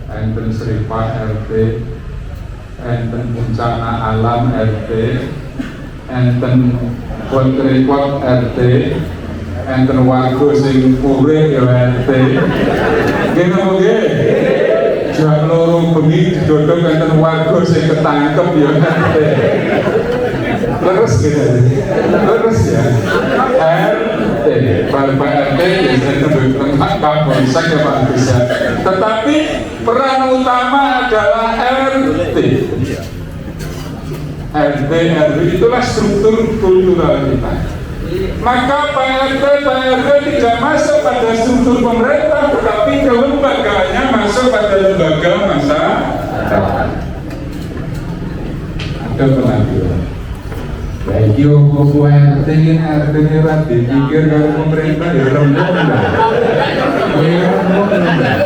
Enten Seripa RT, enten bencana alam RT, enten kontrikot RT, enten warga sing urip ya RT. Nggih napa nggih? Jam loro bengi didodok enten warga sing ketangkep ya RT. Terus gitu. Terus ya. RT, Pak RT biasanya bertengah Kapolsek ya Pak bisa. Tetapi peran utama adalah RT. RT itulah struktur kultural kita. Maka Pak RT tidak masuk pada struktur pemerintah, tetapi kelembagaannya masuk pada lembaga masyarakat. Ada penampilan. Baik yo kok RT ini dipikir kalau pemerintah ya rembuk lah. Ya rembuk lah.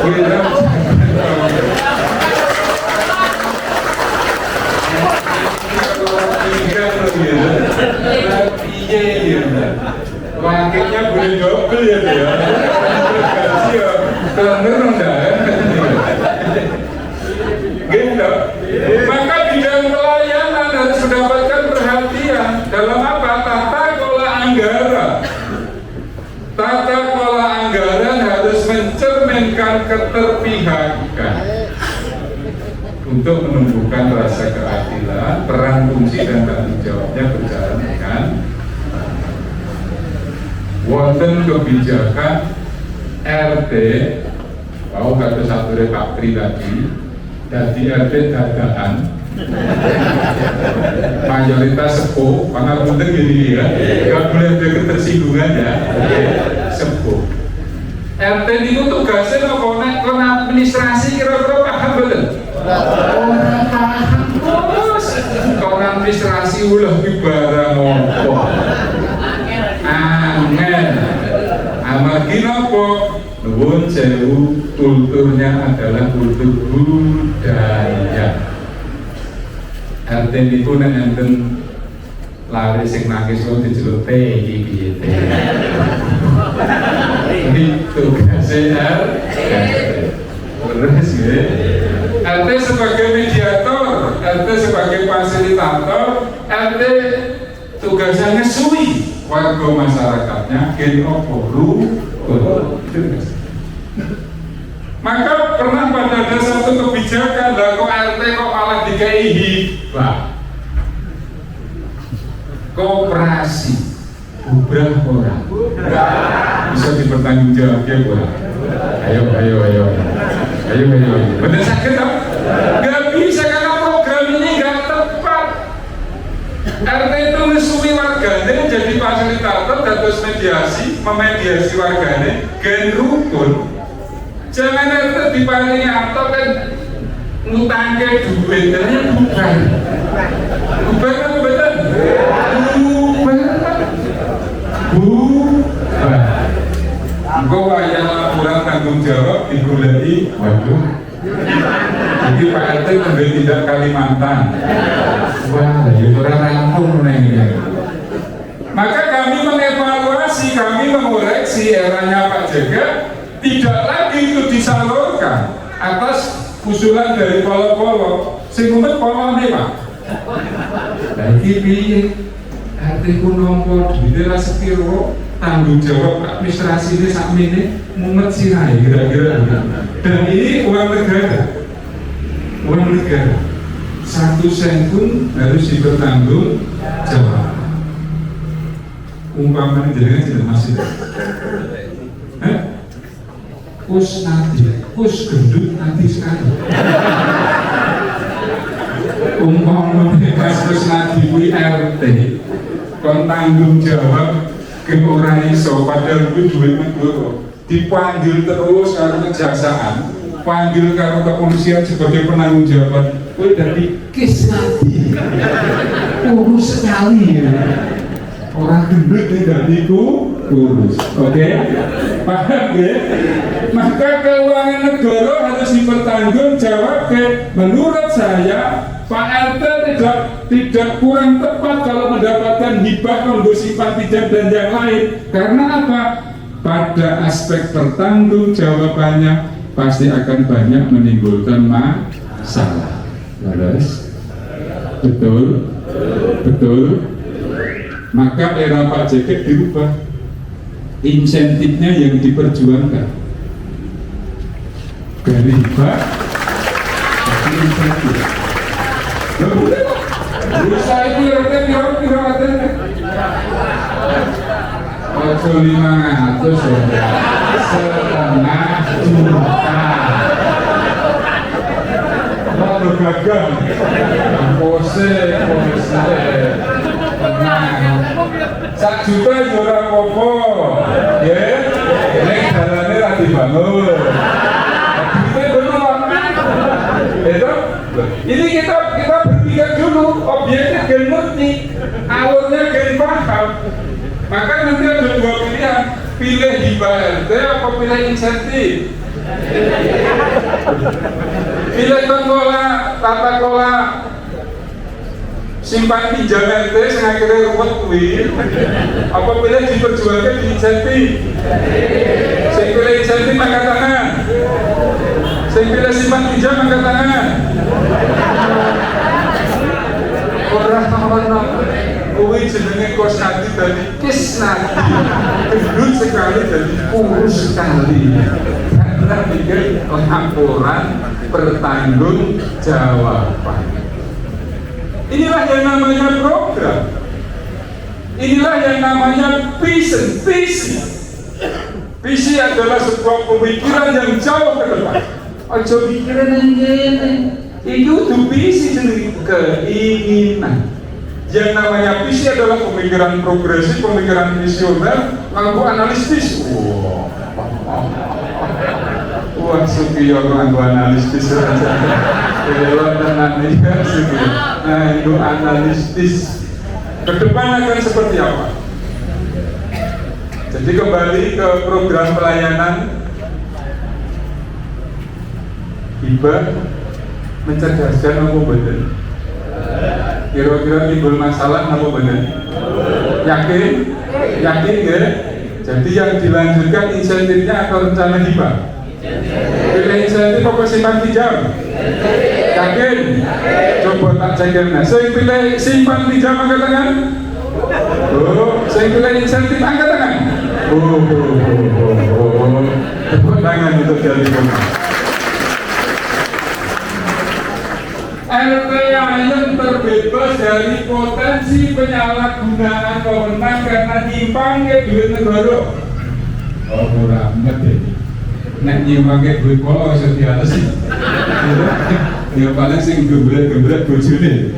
Kira wakilnya boleh double ya dia. Kelengger enggak? Gitu. Maka bidang pelayanan harus mendapatkan perhatian dalam apa? Tata kelola anggaran. Tata kelola anggaran harus mencerminkan keterpihakan untuk menumbuhkan rasa keadilan, peran fungsi dan tanggung jawabnya berjalan dengan wonten kebijakan RT. Mau kata satu Pak Tri tadi, jadi RT dadakan mayoritas sepuh, karena penting gini ya, nggak boleh ada ketersinggungan ya, sepuh. RT itu tugasnya apa? Nek kon administrasi kira-kira paham betul? Orang paham terus. Kon administrasi ulah ki barang apa? Angel. Amargi napa? Nuwun sewu, kulturnya adalah kultur budaya. RT itu nek enten lari sing nangis lo diceluk teh iki piye teh. Itu KCR. Terus ya. RT sebagai mediator, RT sebagai fasilitator, RT tugasnya ngesui warga masyarakatnya gen opo maka pernah pada ada satu kebijakan lah kok RT kok malah dikai hibah koperasi bubrah orang bisa dipertanggungjawabkan orang ayo benar sakit tak? Gak bisa karena program ini gak tepat. RT itu mesui warganya jadi fasilitator terus memediasi warganya gen rukun. Jangan RT diparingi atau kan ngutangke duit bukan apa betul? Engkau wayang laporan tanggung jawab digulai, waduh. Jadi Pak RT mengambil tindak Kalimantan. Wah, itu orang rampung nih. Maka kami mengevaluasi, kami mengoreksi eranya Pak JK, tidak lagi itu disalurkan atas usulan dari polo-polo. Singgumet polo nih Pak. Lagi piye? RT ku nompo duitnya sepiro. Tanggung jawab administrasi ini saat ini mumet sirai kira-kira. Dan ini uang negara, 1 sen pun harus dipertanggung jawab. Umpamanya jenengan tidak masih, kus nanti, kus gendut nanti sekali. Umpamanya kus nanti RT, kon tanggung jawab. Ke orang iso padahal itu duit negara dipanggil terus karo kejaksaan, panggil karo kepolisian sebagai penanggung jawab. Kowe dadi kes nanti urus sekali ya. Orang gendut tidak diurus. Oke? Paham ya? Maka keuangan negara harus dipertanggungjawabkan. Menurut saya Pak RT tidak kurang tepat kalau mendapatkan hibah untuk simpan pinjam dan yang lain. Karena apa? Pada aspek pertanggungjawabannya pasti akan banyak menimbulkan masalah. Laras? Betul? Maka era Pak JK dirubah. Insentifnya yang diperjuangkan dari hibah tapi insentif. Berusaha itu RT piro ada. Ojo 500 setengah juta. Lalu gagal. Pose. 1 juta ora apa-apa. Ya. Nek dalane ra dibangun. Ini kita berpikir dulu, objeknya gen ngerti, alurnya gen paham. Maka nanti ada 2 pilihan, pilih hibah RT apa pilih insentif. Pilih tata kelola simpan pinjam RT yang akhirnya ruwet kuwi, apa pilih diperjuangkan di insentif. Sing pilih insentif angkat tangan. Sing pilih simpan pinjam angkat tangan. Orang kuwi jenenge kos nanti dari kis nanti gendut sekali dari kurus sekali karena bikin laporan pertanggung jawaban. Inilah yang namanya program, inilah yang namanya visi adalah sebuah pemikiran yang jauh ke depan. Ojo pikiran yang gini Itu tuh visi sendiri, keinginan. Yang namanya visi adalah pemikiran progresif, pemikiran visioner, lalu analitis. Wah, Sukiyo lalu analitis. Nah, itu analitis. Kedepan akan seperti apa? Jadi kembali ke program pelayanan, hibah mencerdaskan apa benar? Kira-kira timbul masalah apa benar? Yakin? Yakin gak? Jadi yang dilanjutkan insentifnya atau rencana hibah? Pilih insentif apa simpan pinjam? Yakin? Coba tak cekin. Saya pilih simpan pinjam angkat tangan. Oh, saya pilih insentif angkat tangan. Tepuk tangan untuk Jali Purno. RPAN terbebas dari potensi penyalahgunaan wewenang karena nyimpang ke duit negara. Oh, murah amat ya. Nek nyimpang ke duit kalau bisa diatasi. Ya paling sing gembret-gembret bojone.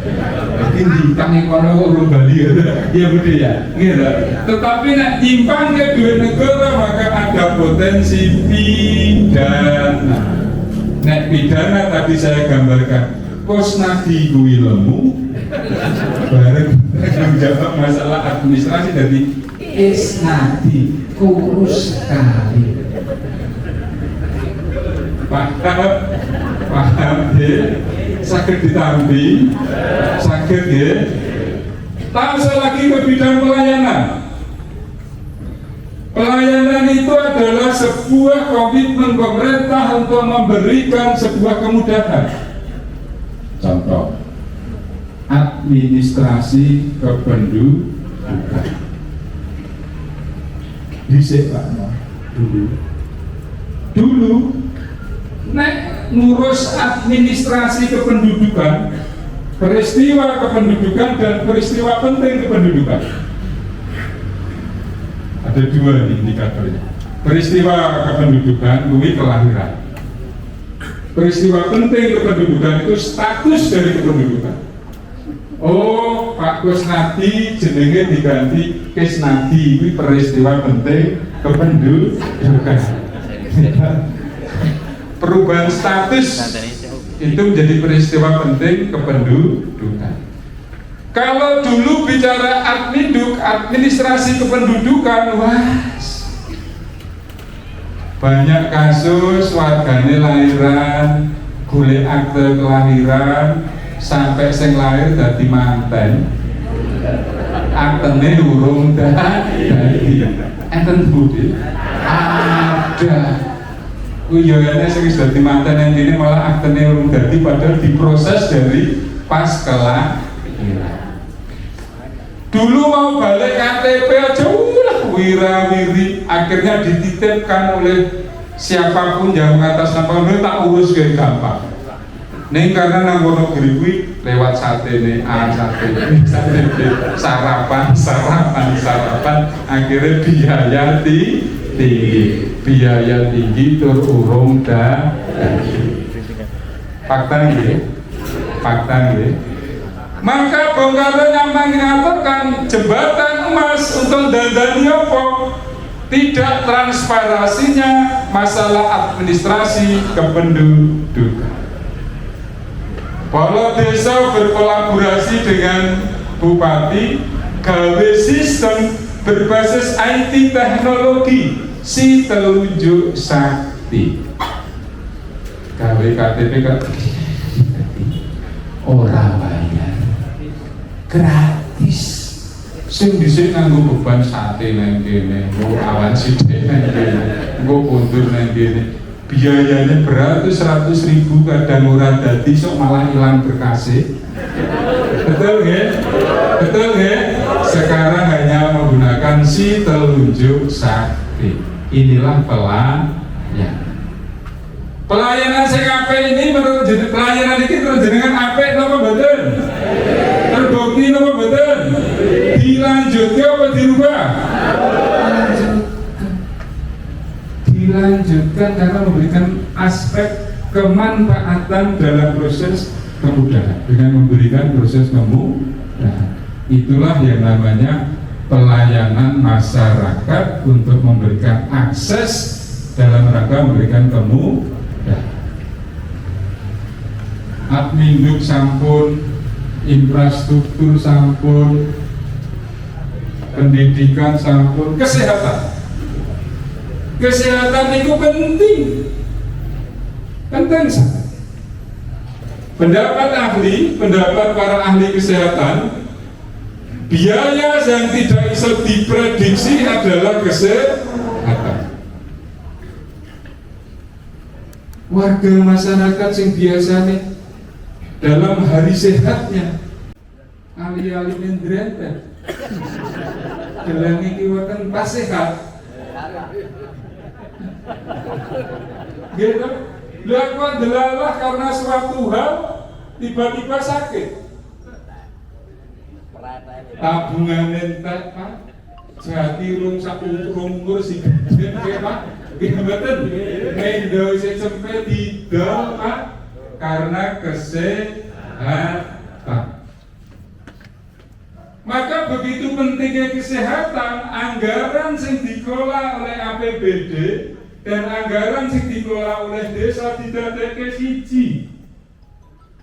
Mungkin nyimpang yang kono urung Bali ya. Iya betul ya. Gitu. Tetapi nek nyimpang ke duit negara maka ada potensi pidana. Nek pidana tadi saya gambarkan. Kos nadi kuwi lemu bareng menjawab masalah administrasi dari nadi kurus kali. Paham ya? Sakit ditambi, sakit ya. Langsung lagi ke bidang pelayanan. Pelayanan itu adalah sebuah komitmen pemerintah untuk memberikan sebuah kemudahan. Contoh, administrasi kependudukan. Dhisik Pak, dulu nek ngurus administrasi kependudukan, peristiwa kependudukan dan peristiwa penting kependudukan. Ada dua indikatornya. Peristiwa kependudukan, kuwi kelahiran. Peristiwa penting kependudukan itu status dari kependudukan. Oh, Pak Kusnadi jenenge diganti Kisnadi, ini peristiwa penting kependudukan. Perubahan status itu menjadi peristiwa penting kependudukan. Kalau dulu bicara administrasi kependudukan, wah, banyak kasus wargane lahiran, golek akte kelahiran, sampai sing lahir dadi manten. Aktene urung dadi. Enten budi. Ada. Kuyone sing wis dadi manten intine malah aktene urung dadi padahal diproses dari pas kelahiran. Dulu mau balik KTP aja wira-wiri, akhirnya dititipkan oleh siapapun yang mengatasnamakan tak urus kayak gampang. Nih karena nang Wonogiri kuwi lewat satene A, satene B, sarapan, akhirnya biaya tinggi tur urung fakta nggih. Maka Bung Karno yang mengaturkan jembatan emas untuk dandani apa? Tidak transparansinya masalah administrasi kependudukan. Kalau desa berkolaborasi dengan bupati, gawe sistem berbasis IT teknologi, si telunjuk sakti. Gawe KTP ora bayar. Gratis. Sing dhisik nganggo beban sate nang kene, nggo awan sithik nang kene, nggo kondur nang kene. Biayanya beratus-ratus ribu kadang ora dadi sok malah ilang berkasih. Betul nggih? Betul nggih? Sekarang hanya menggunakan si telunjuk sakti. Inilah pelayanan sing apik ini menurut pelayanan iki terus jenengan apik napa mboten? Terbukti napa mboten? Dilanjutkan apa dirubah? Dilanjutkan karena memberikan aspek kemanfaatan dalam proses kemudahan dengan memberikan proses kemudahan. Itulah yang namanya pelayanan masyarakat untuk memberikan akses dalam rangka memberikan kemudahan. Adminduk sampun, infrastruktur sampun, pendidikan sampun, kesehatan itu penting sangat. Pendapat para ahli kesehatan, biaya yang tidak bisa diprediksi adalah kesehatan. Warga masyarakat yang biasanya dalam hari sehatnya alih-alih mendrempet gelangi kiwatan pas sehat gitu. Lakukan delalah karena suatu hal tiba-tiba sakit. Tabungan entek Pak, jati rung sakumur si gede Pak, gimana? Mendo sing sampai didol Pak, karena kesehatan. Maka begitu pentingnya kesehatan, anggaran yang dikelola oleh APBD dan anggaran yang dikelola oleh desa didadekake siji.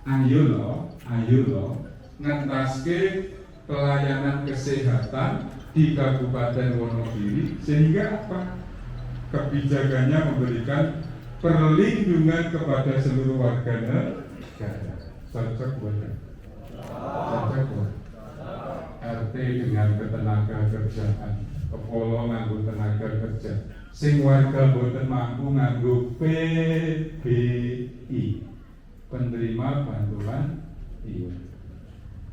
Ayo loh, ngentaske pelayanan kesehatan di Kabupaten Wonogiri sehingga apa? Kebijakannya memberikan perlindungan kepada seluruh warga negara. Cocok buat RT dengan ketenaga kerjaan, kepolo nganggo tenaga kerja, sing warga boten mampu nganggo PBI, penerima bantuan iuran.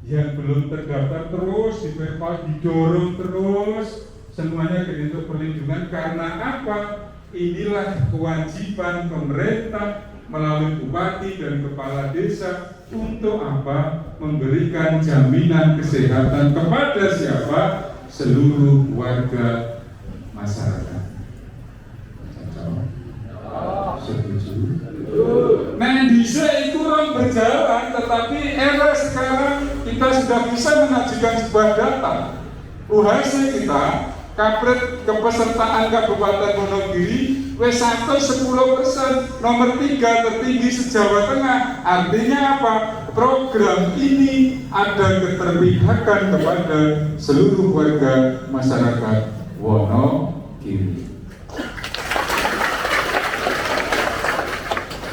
Yang belum terdaftar terus didorong terus semuanya ke untuk perlindungan. Karena apa? Inilah kewajiban pemerintah melalui bupati dan kepala desa untuk apa? Memberikan jaminan kesehatan kepada siapa? Seluruh warga masyarakat. Setuju? Mendisa itu orang berjalan, tetapi era sekarang kita sudah bisa mengajukan sebuah data. UHC kita, kapret kepesertaan Kabupaten Wonogiri, W1 10%, nomor 3 tertinggi se-Jawa Tengah. Artinya apa? Program ini ada keterpihakan kepada seluruh warga masyarakat Wonogiri.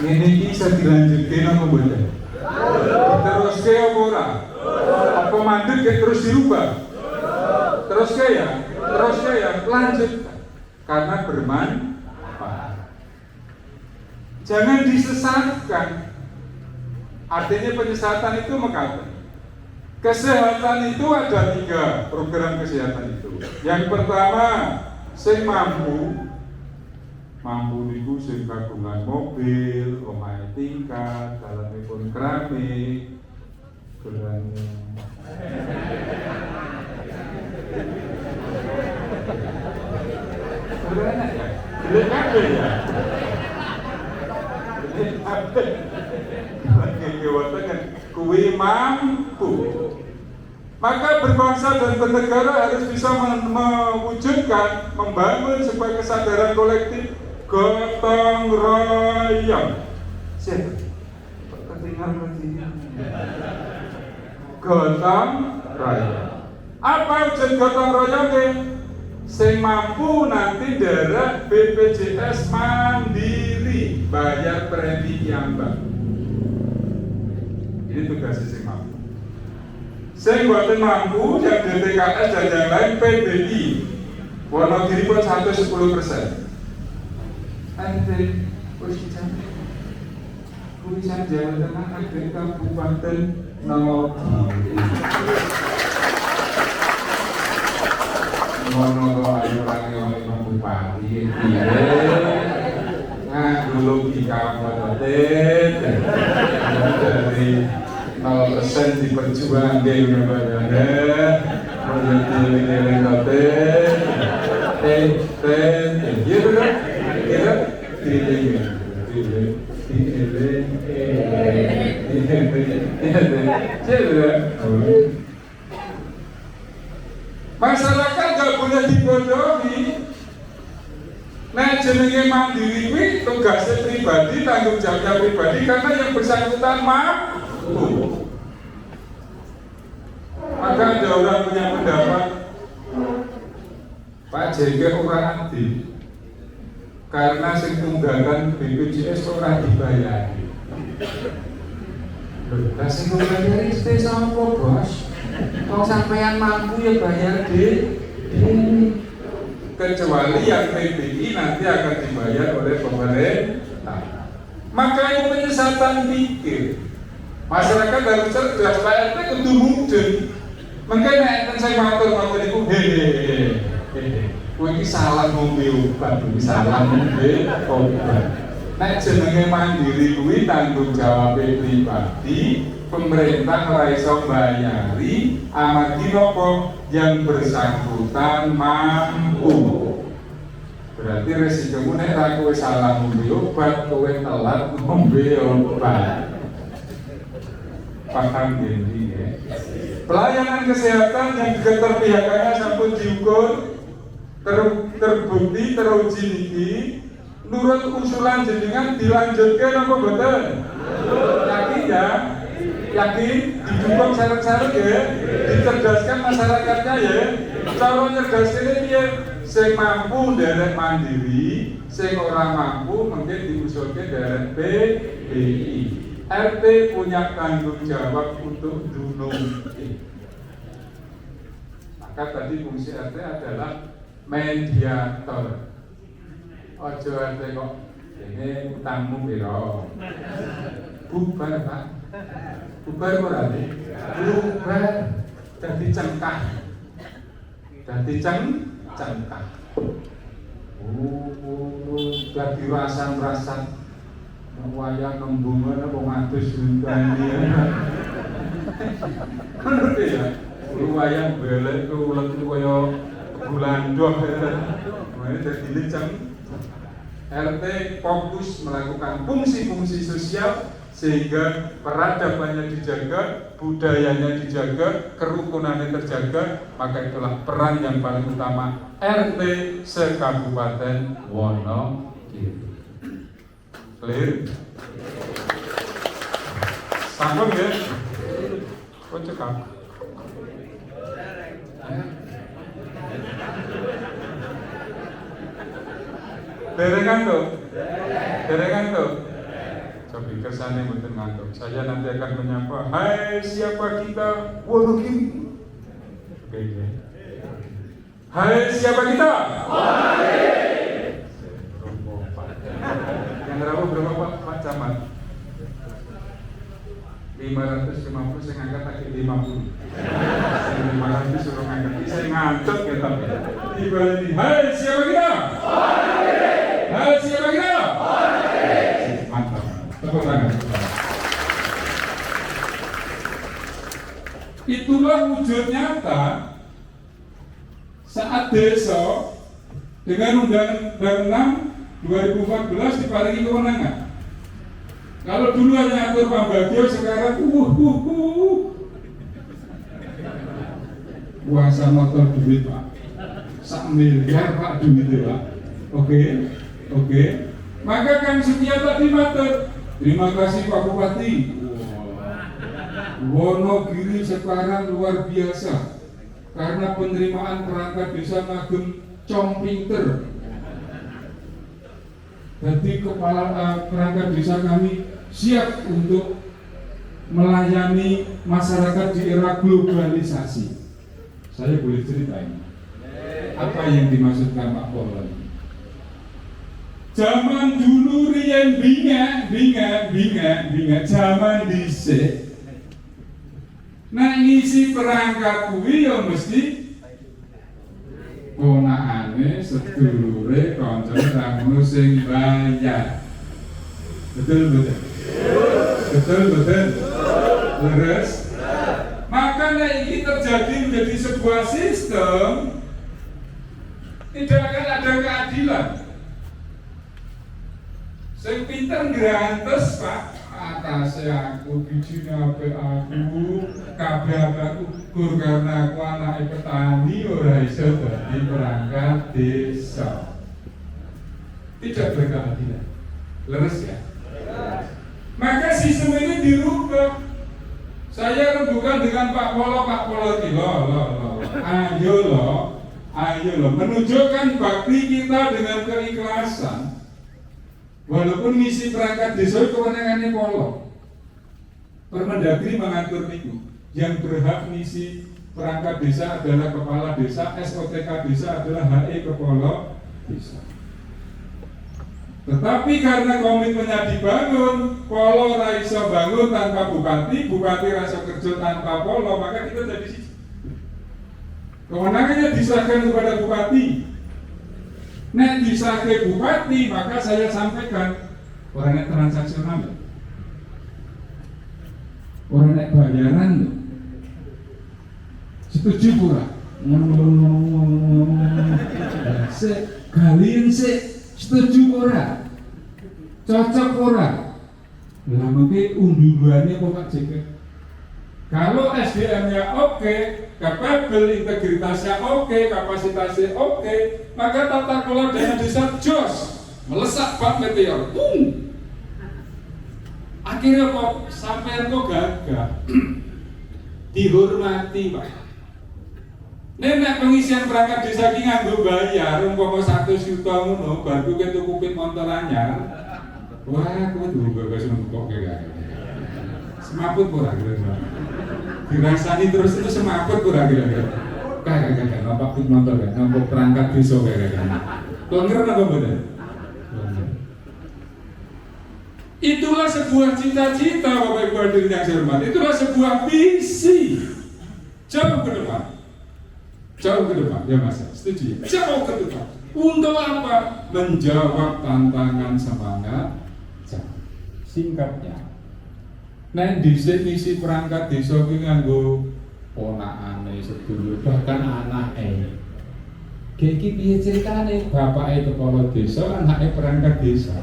Ini bisa dilanjutkan apa boleh? Terus ke apa ora? Apa mandek terus dirubah? Terus ya, lanjutkan karena bermanfaat. Jangan disesatkan. Artinya penyesatan itu mengatakan kesehatan itu ada 3 program kesehatan itu. Yang pertama, sing mampu niku sing kagungan mobil, omahe tingkat, dalanipun keramik, gerange. Enak ya? Gelek kabeh ya? Gelek kabeh. Lagi kewatangan kuwi mampu. Maka berbangsa dan bernegara harus bisa mewujudkan, membangun sebuah kesadaran kolektif gotong royong. Siap. Ketinggalan lagi. Gotong royong. Apa ujian gotong royong? Sing mampu nanti daerah BPJS mandiri, bayar premi piyambak. Ini tugasnya sing mampu. Sing boten mampu yang DTKS dan yang lain PBI. Wonogiri pun 110%. Ente wis dijamin. Kulisan Jawa Tengah ada Kabupaten Wonogiri. Ngono ayo orang bupati piye. Nah, logika modet. Dari 0% diperjuangkan kepada proyek Masyarakat gak boleh dibodohi. Nah jenenge mandiri kuwi tugasnya pribadi, tanggung jawabnya pribadi karena yang bersangkutan mampu. Maka ada orang punya pendapat Pak JK ora adil karena sing tunggakan BPJS ora dibayari. Lah sing bayari mesti sapa, Bos? Kalau sampean mampu ya bayar deh. Kecuali yang PBI nanti akan dibayar oleh pemerintah. Maka itu penyesatan pikir. Masyarakat harus cerdas, Pak RT kudu mudeng. Makanya enten saya matur itu hehehe. Kowe iki salah ngombe obat, salah ngombe obat. Nek jenenge mandiri kuwi tanggung jawab pribadi, pemerintah ora iso mbayari amargi napa yang bersangkutan mampu. Berarti resikomu nek ra kowe salah ngombe obat, kowe telat ngombe obat. Paham ini ya. Pelayanan kesehatan yang keterpihakannya sampun diukur, terbukti, teruji niki, nurut usulan jenengan dilanjutkan apa betul? Yakin ya? Yakin? Didukung syarat-syarat ya? Dicerdaskan masyarakatnya ya? Cara nyerdaskan ini ya? Sing mampu derek mandiri, sing ora mampu mungkin diusulkan derek PBI. RT punya tanggung jawab untuk dunung. Maka tadi fungsi RT adalah mediator. Ojo RT kok ini utangmu piro. Bubar Pak. Bubar berarti bubar. Jadi cengkah. Jadi cengkah. Jadi rasan-rasan. Wayang nembungan apa ngatus juntani. Menurut ya, wayang belek itu ulet itu kaya bulandoh. Makanya jadi RT fokus melakukan fungsi-fungsi sosial sehingga peradabannya dijaga, budayanya dijaga, kerukunannya terjaga. Maka itulah peran yang paling utama RT se-Kabupaten Wonogiri. Clear? Sanggup ya? Kok cekak? Derengan tuh? Derengan tuh? Coba kesannya betul ngantuk. Saya nanti akan menyapa, hai siapa kita? Wonogiri. Oke ya. Hai siapa kita? Berapa Pak Camat? 550 saya ngangkat lagi 50. 500 suruh ngangkat. Saya ngantuk ya tapi. Dibalik. Hai siapa kita? Hai siapa kita? Mantap. Tepuk tangan. Itulah wujud nyata saat desa dengan Undang-Undang 6 2014 diparingi kewenangan. Kalau dulu hanya atur pambagio, sekarang puasa motor duit Pak, 1 miliar Pak duit Pak. Oke. Maka Kang Setia tadi matur, terima kasih Pak Bupati. Wonogiri sekarang luar biasa karena penerimaan perangkat desa Ngagem Compinter. Jadi kepala perangkat desa kami siap untuk melayani masyarakat di era globalisasi. Saya boleh ceritain apa yang dimaksudkan Pak Polon. Zaman dulu riyen binga zaman dhisik. Nah ngisi perangkat kuwi ya mesti ponakane sedulure kancane tamu sing bayar. Betul. Terus makanya ini terjadi menjadi sebuah sistem, tidak akan ada keadilan. Sing pinter ngrantes, Pak. Atase aku, bijine apik aku, kabeh aku gur karena aku anake petani ora iso dadi perangkat desa. Tidak berkeadilan. Leres ya? Maka sistem ini dirubah. Saya rembukan dengan Pak Polo ini, ayo loh, menunjukkan bakti kita dengan keikhlasan. Walaupun misi perangkat desa kewenangannya Polo, Permendagri mengatur itu. Yang berhak misi perangkat desa adalah kepala desa, SOTK desa adalah HE Kepala Desa. Tetapi karena komitmennya dibangun, Polo raiso bangun tanpa bupati, bupati raiso kerja tanpa Polo, maka kita jadi siji. Kewenangannya diserahkan kepada bupati. Nek disahke bupati, maka saya sampaikan orang nek transaksional, orang nek bayaran, setuju pura? Kalian setuju pura? Cocok pura? Lah mungkin undulannya kok Pak JK. Kalau SDM-nya oke, kapabel, integritasnya oke, kapasitasnya oke, maka tata kelola dana desa jos melesak bak meteor. Akhirnya kok sampean kok gagah dihormati, Pak. Nek pengisian perangkat desa ki nganggo bayar umpama 100 juta ngono, bar kuwi tuku pit motor anyar. Wah, kuwi duwe gak seneng kok kaya. Semaput ora kira-kira. Dirasani terus itu semaput ora kira-kira. Kagak nampak pit motor kan, nampak perangkat desa kira-kira. Klonger apa bener? Itulah sebuah cita-cita Bapak Ibu hadirin yang saya hormati. Itulah sebuah visi. Jauh ke depan. Jauh ke depan, ya Mas. Setuju? Jauh ke depan. Untuk apa? Menjawab tantangan semangat. Singkatnya, nek dhisik misi perangkat desa ki nganggo ponakane sedulur bahkan anake. Iki piye ceritane? Bapake kepala desa, anake perangkat desa.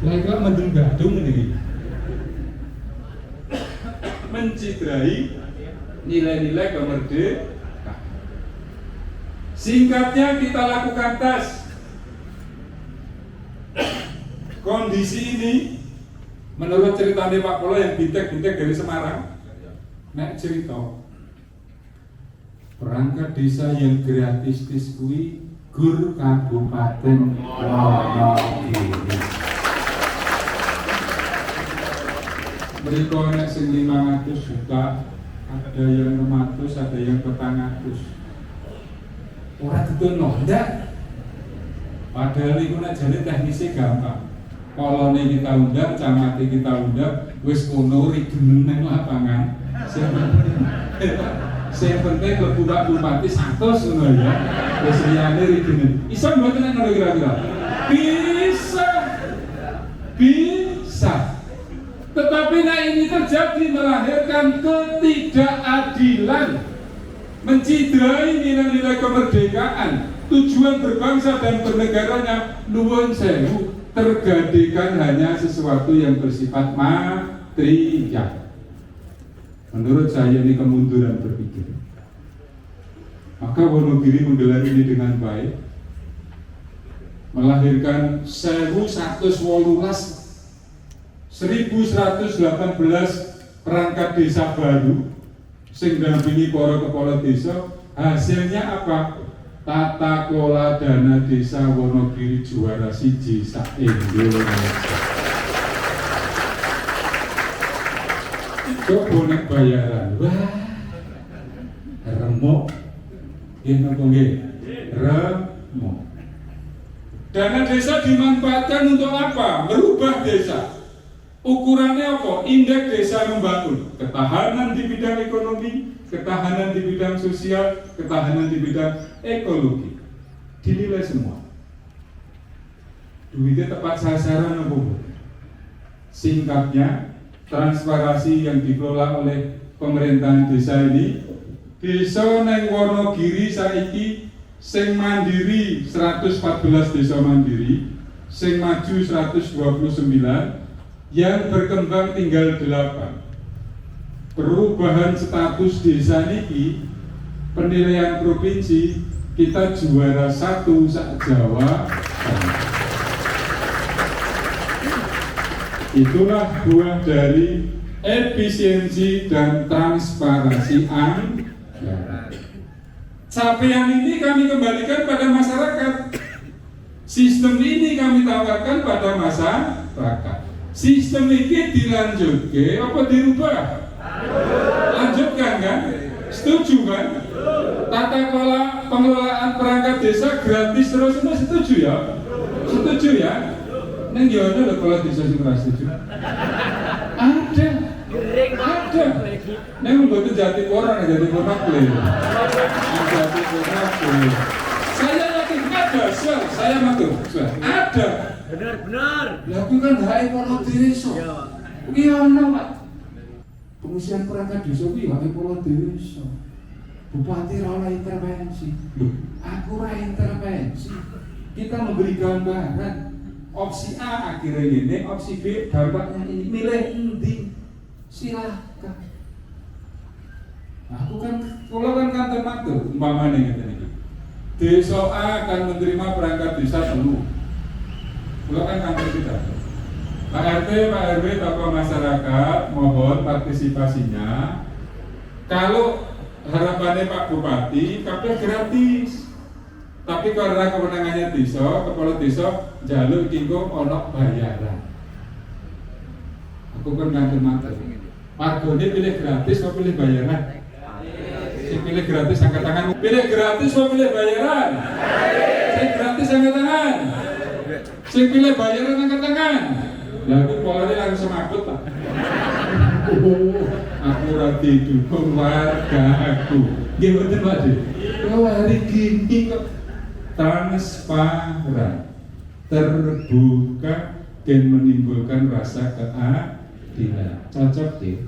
Lah kok mendung gadung ini. Mencidrai nilai-nilai kemerdekaan. Singkatnya kita lakukan tes. Kondisi ini menurut ceritanya Pak Polo yang bintek-bintek dari Semarang, nek cerita perangkat desa yang gratis kui gur Kabupaten Wonogiri. Mereka nek sing 500 juta, ada yang 600, ada yang 400. Orang itu nondak. Padahal itu nek jane teknisnya gampang. Kalau nih kita undang, camati kita undang, wis kono rigen nang lapangan. Sing penting lebu Pak Bupati 100 ngono ya. Wis liyane rigen. Iso mboten nek kira-kira? Bisa. Tetapi nah ini terjadi melahirkan ketidakadilan, mencidrai nilai-nilai kemerdekaan, tujuan berbangsa dan bernegaranya nuwun sewu tergadikan hanya sesuatu yang bersifat material. Menurut saya ini kemunduran berpikir. Maka Wonogiri menggelar ini dengan baik, melahirkan 1118 perangkat desa baru sing dampingi para kepala desa. Hasilnya apa? Tata kelola dana desa Wonogiri juara siji sak Indonesia. Kok bonek bayaran? Wah, remuk. Ini apa nggih? Remuk. Dana desa dimanfaatkan untuk apa? Merubah desa. Ukurannya apa? Indeks desa membangun. Ketahanan di bidang ekonomi, ketahanan di bidang sosial, ketahanan di bidang ekologi. Dinilai semua. Duitnya tepat sasaran apa? Singkatnya, transparansi yang dikelola oleh pemerintahan desa ini, desa neng Wonogiri saiki sing mandiri 114 desa mandiri, sing maju 129, yang berkembang tinggal 8. Perubahan status desa niki penilaian provinsi kita juara 1 sak Jawa. Itulah buah dari efisiensi dan transparansi anggaran. Capaian ini kami kembalikan pada masyarakat. Sistem ini kami tawarkan pada masyarakat. Sistem ini dilanjutkan apa dirubah? Lanjutkan kan? Setuju kan? Tata kelola pengelolaan perangkat desa gratis terus, setuju ya? Setuju ya? Neng gimana loh kalau desa sing ora setuju? Ada. Neng membuat jati orang jadi pemakai. Jati pemakai. Saya yakin ada, saya matur, ada. Benar. Lalu kan hak pola desa. Iya ono Pak. Pengisian perangkat desa kuwi hak pola desa. Bupati ora intervensi. Loh, aku ora intervensi. Kita memberi gambaran. Opsi A akhirnya ini, opsi B dampaknya ini. Milih endi? Silakan. Aku kan, kalau kan kantor matur, umpamanya ngeten iki. Desa A akan menerima perangkat desa dulu. Kalau kan kantor kita. Pak RT, Pak RW, tokoh masyarakat, mohon partisipasinya. Kalau harapannya Pak Bupati, kabeh gratis. Tapi karena kewenangannya desa, kepala desa jaluk tingko ono bayaran. Aku kan kantor matur. Margone pilih gratis atau pilih bayaran? Pilih gratis angkat tangan. Pilih gratis atau pilih bayaran? Sing gratis angkat tangan. Sing pilih bayaran angkat tangan. Lah aku polanya langsung semakut Pak. Aku rati dukung warga aku. Nggih mboten Pak De. Kalau hari gini kok transparan, terbuka dan menimbulkan rasa keadilan. Cocok deh,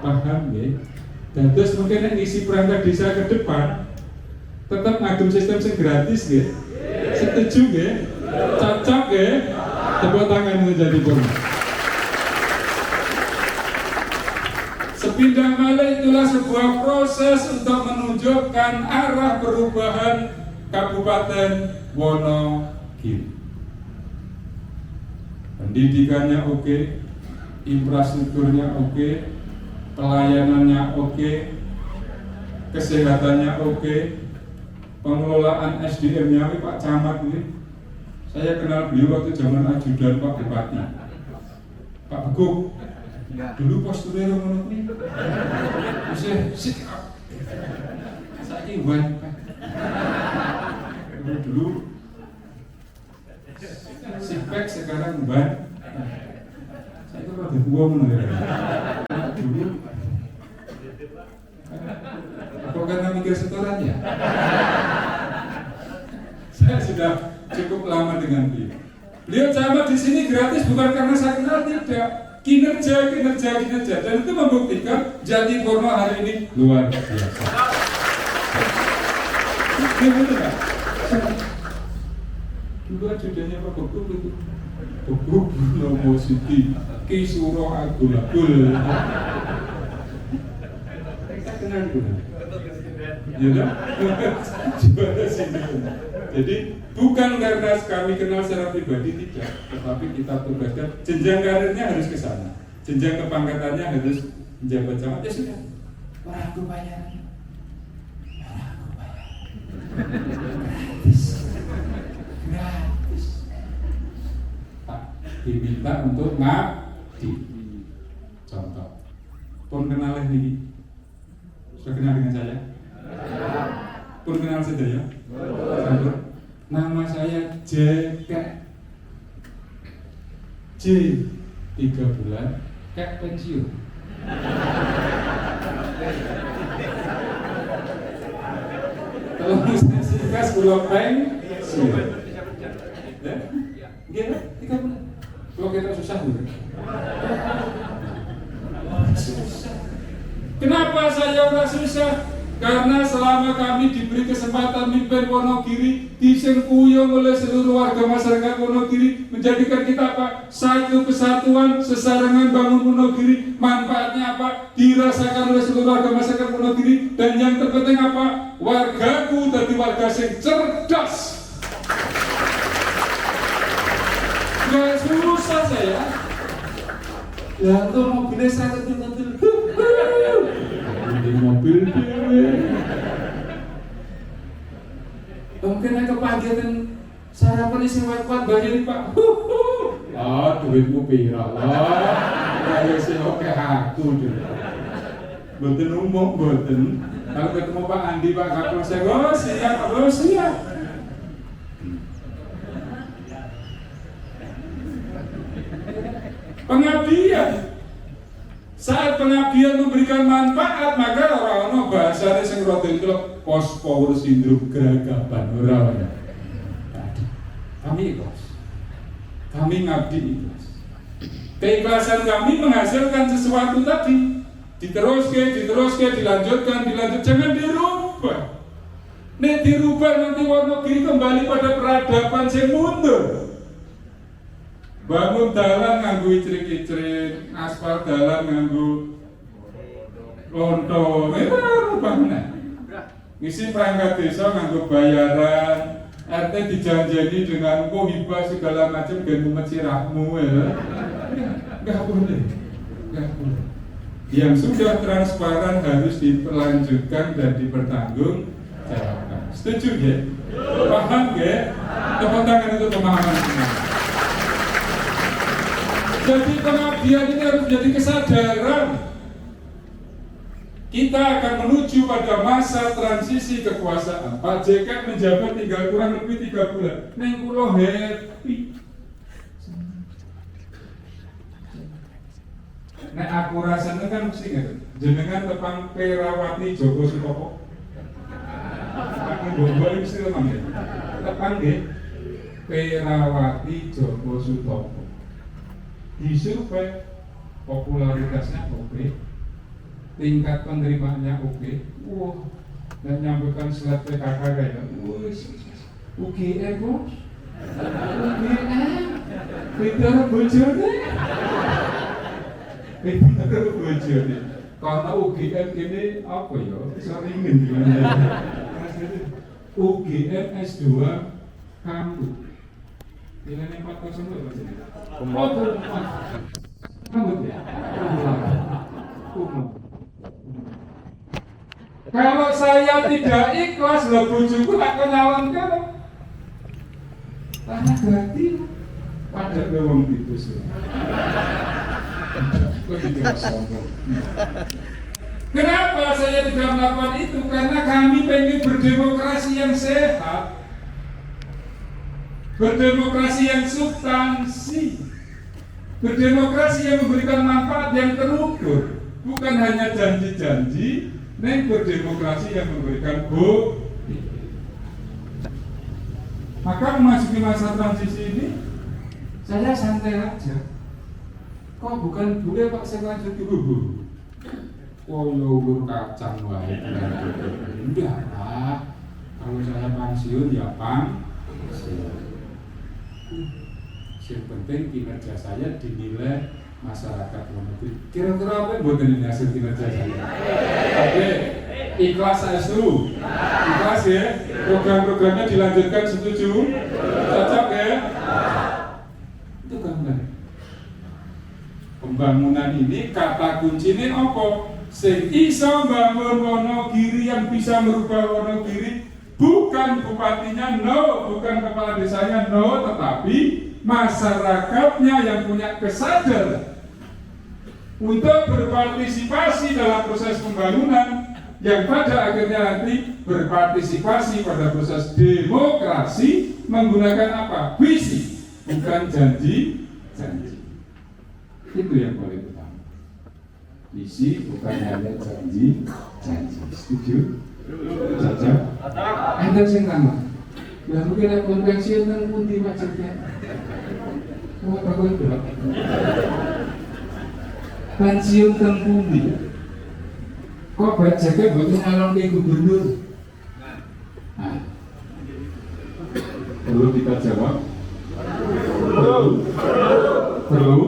paham deh. Dan terus mungkin yang ngisi perangkat desa ke depan tetap ngagem sistem yang gratis deh. Setuju deh, cocok deh. Tepuk tangan menjadi purna. Sepindah malih itulah sebuah proses untuk menunjukkan arah perubahan Kabupaten Wonogiri. Pendidikannya oke, infrastrukturnya oke, pelayanannya oke, kesehatannya oke, pengelolaan SDM-nya Pak Camat ini. Saya kenal beliau waktu zaman ajudan Pak Bupati, Pak Beguk. Dulu posturnya ngono kuwi. Wis saiki wan. Dulu sipek sekarang ban. Saya itu rada tua ngono ya. Dulu apa karena mikir setoran ya? Saya sudah cukup lama dengan beliau. Beliau camat di sini gratis bukan karena saya kenal, tidak. Kinerja dan itu membuktikan Jatipurno hari ini luar biasa. Gimana? Dulu ajudannya Pak Beguk itu Beguk Nomo Siti Kisuro Agul-Agul. Kita kenal dulu. Ya kan? Jadi bukan karena kami kenal secara pribadi, tidak, tetapi kita tugaskan jenjang karirnya harus ke sana, jenjang kepangkatannya harus menjabat camat. Ya sudah, orang aku bayar, gratis. Pak diminta untuk ngabdi. Contoh, pun kenal ini, sudah kenal dengan saya? Pun kenal sedaya? Nama saya JK J 3 bulan kayak pensiun. Kalau misalnya sikas pulau pensiun. Ya? Gimana? 3 bulan. Kalau kita susah bukan? Susah. Kenapa saya orang susah? Karena selama kami diberi kesempatan mimpin Wonogiri, disengkuyung oleh seluruh warga masyarakat Wonogiri, menjadikan kita apa? Satu kesatuan, sesarengan bangun Wonogiri. Manfaatnya apa? Dirasakan oleh seluruh warga masyarakat Wonogiri. Dan yang terpenting apa? Wargaku jadi warga yang cerdas. Gak susah saya. Ya tuh mobilnya saya ketil-ketil. Di mobil dewe. Mungkin naik ke pagi dan sarapan isi kuat bagian Pak. Duitmu pira lah. Kayak si oke aku deh. Betul umum betul. Kalau ketemu Pak Andi Pak Kapol saya siap. Pengabdian. Saat pengabdian memberikan manfaat, maka orang-orang bahasanya sing rada itu post power syndrome geragapan orang. Kami ikhlas. Kami ngabdi ikhlas. Keikhlasan kami menghasilkan sesuatu tadi. Diteruskan, dilanjutkan, jangan dirubah. Nek dirubah nanti Wonogiri kembali pada peradaban yang mundur. Bangun dalan nganggo icrik-icrik, aspal dalan nganggo lontong, rubah meneh. Ngisi perangkat desa nganggo bayaran, RT dijanjeni dengan hibah segala macam dan memecirahmu ya. Enggak boleh. Yang sudah transparan harus diperlanjutkan dan dipertanggungjawabkan. Setuju ya? Paham ya? Tepuk tangan untuk pemahaman semua. Jadi pengabdian ini harus menjadi kesadaran. Kita akan menuju pada masa transisi kekuasaan. Pak JK menjabat tinggal kurang lebih 3 bulan. Neng kulo happy. Nek aku rasanya kan mesti ngerti. Jenengan tepang Perawati Joko Sutopo. Aku bombol mesti tepang ya. Tepang nggih. Perawati Joko Sutopo. Disurvei popularitasnya oke, tingkat penerimaannya oke, dan nyampaikan surat PKK kayak, UGM bos, pintar bojone, karena UGM ini apa ya, seringin gimana? UGM S2 kamu. Nilainya 4,0 Kalau saya tidak ikhlas, lah bojoku tak nyalonkan. Tanah berarti pada wong itu sih. Kenapa saya tidak melakukan itu? Karena kami pengen berdemokrasi yang sehat. Berdemokrasi yang substansi, berdemokrasi yang memberikan manfaat yang terukur, bukan hanya janji-janji, namun berdemokrasi yang memberikan bukti. Maka memasuki masa transisi ini, saya santai aja. Kok bukan boleh Pak saya lanjut dulu? Oh ya kacang wae. Enggak Pak, kalau saya pensiun ya pensiun. Yang penting kinerja saya dinilai masyarakat Wonogiri. Kira-kira apa yang buat ini hasil kinerja saya? Oke, ikhlas saya seru. Ikhlas ya. Program-programnya dilanjutkan, setuju? Cocok ya? Itu gambar. Pembangunan ini kata kuncinya apa? Sing iso bangun Wonogiri, yang bisa merubah Wonogiri. Bukan bupatinya, no, bukan kepala desanya, no, tetapi masyarakatnya yang punya kesadaran untuk berpartisipasi dalam proses pembangunan yang pada akhirnya nanti berpartisipasi pada proses demokrasi menggunakan apa? Visi, bukan janji-janji. Itu yang paling utama. Visi bukan hanya janji-janji. Setuju? Saja. Anda sing nama. Ya mungkin ada konvensi nang pundi macetnya. Oh, apa itu? Pensiun teng pundi. kok budgetnya butuh nyalon ke gubernur? Nah, perlu kita jawab? Perlu?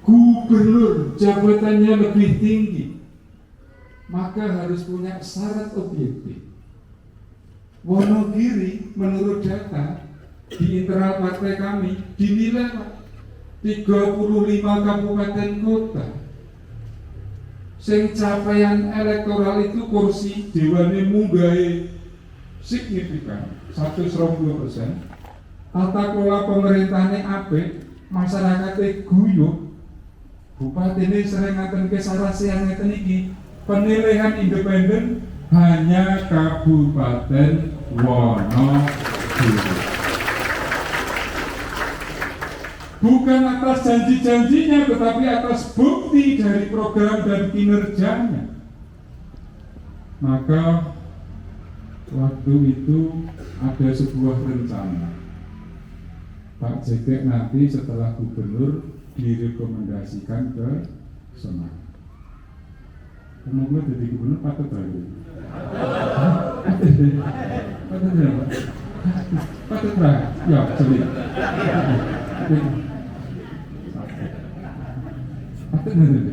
Gubernur jabatannya lebih tinggi, maka harus punya syarat objektif. Wonogiri menurut data di internal partai kami dinilai 35 kabupaten kota. Sing capaian elektoral itu kursi dewane munggahe signifikan 120%. Tata kelola pemerintahnya apik, masyarakatnya guyup. Bupati ini sering ngaten ke sarasian ngeten iki. Penilaian independen hanya Kabupaten Wonogiri. Bukan atas janji-janjinya, tetapi atas bukti dari program dan kinerjanya. Maka waktu itu ada sebuah rencana. Pak JK nanti setelah gubernur direkomendasikan ke Semarang. Kamu gue jadi gubernur patut lagi. Patut berapa? Patut berapa? Ya, sorry. Patut nanti.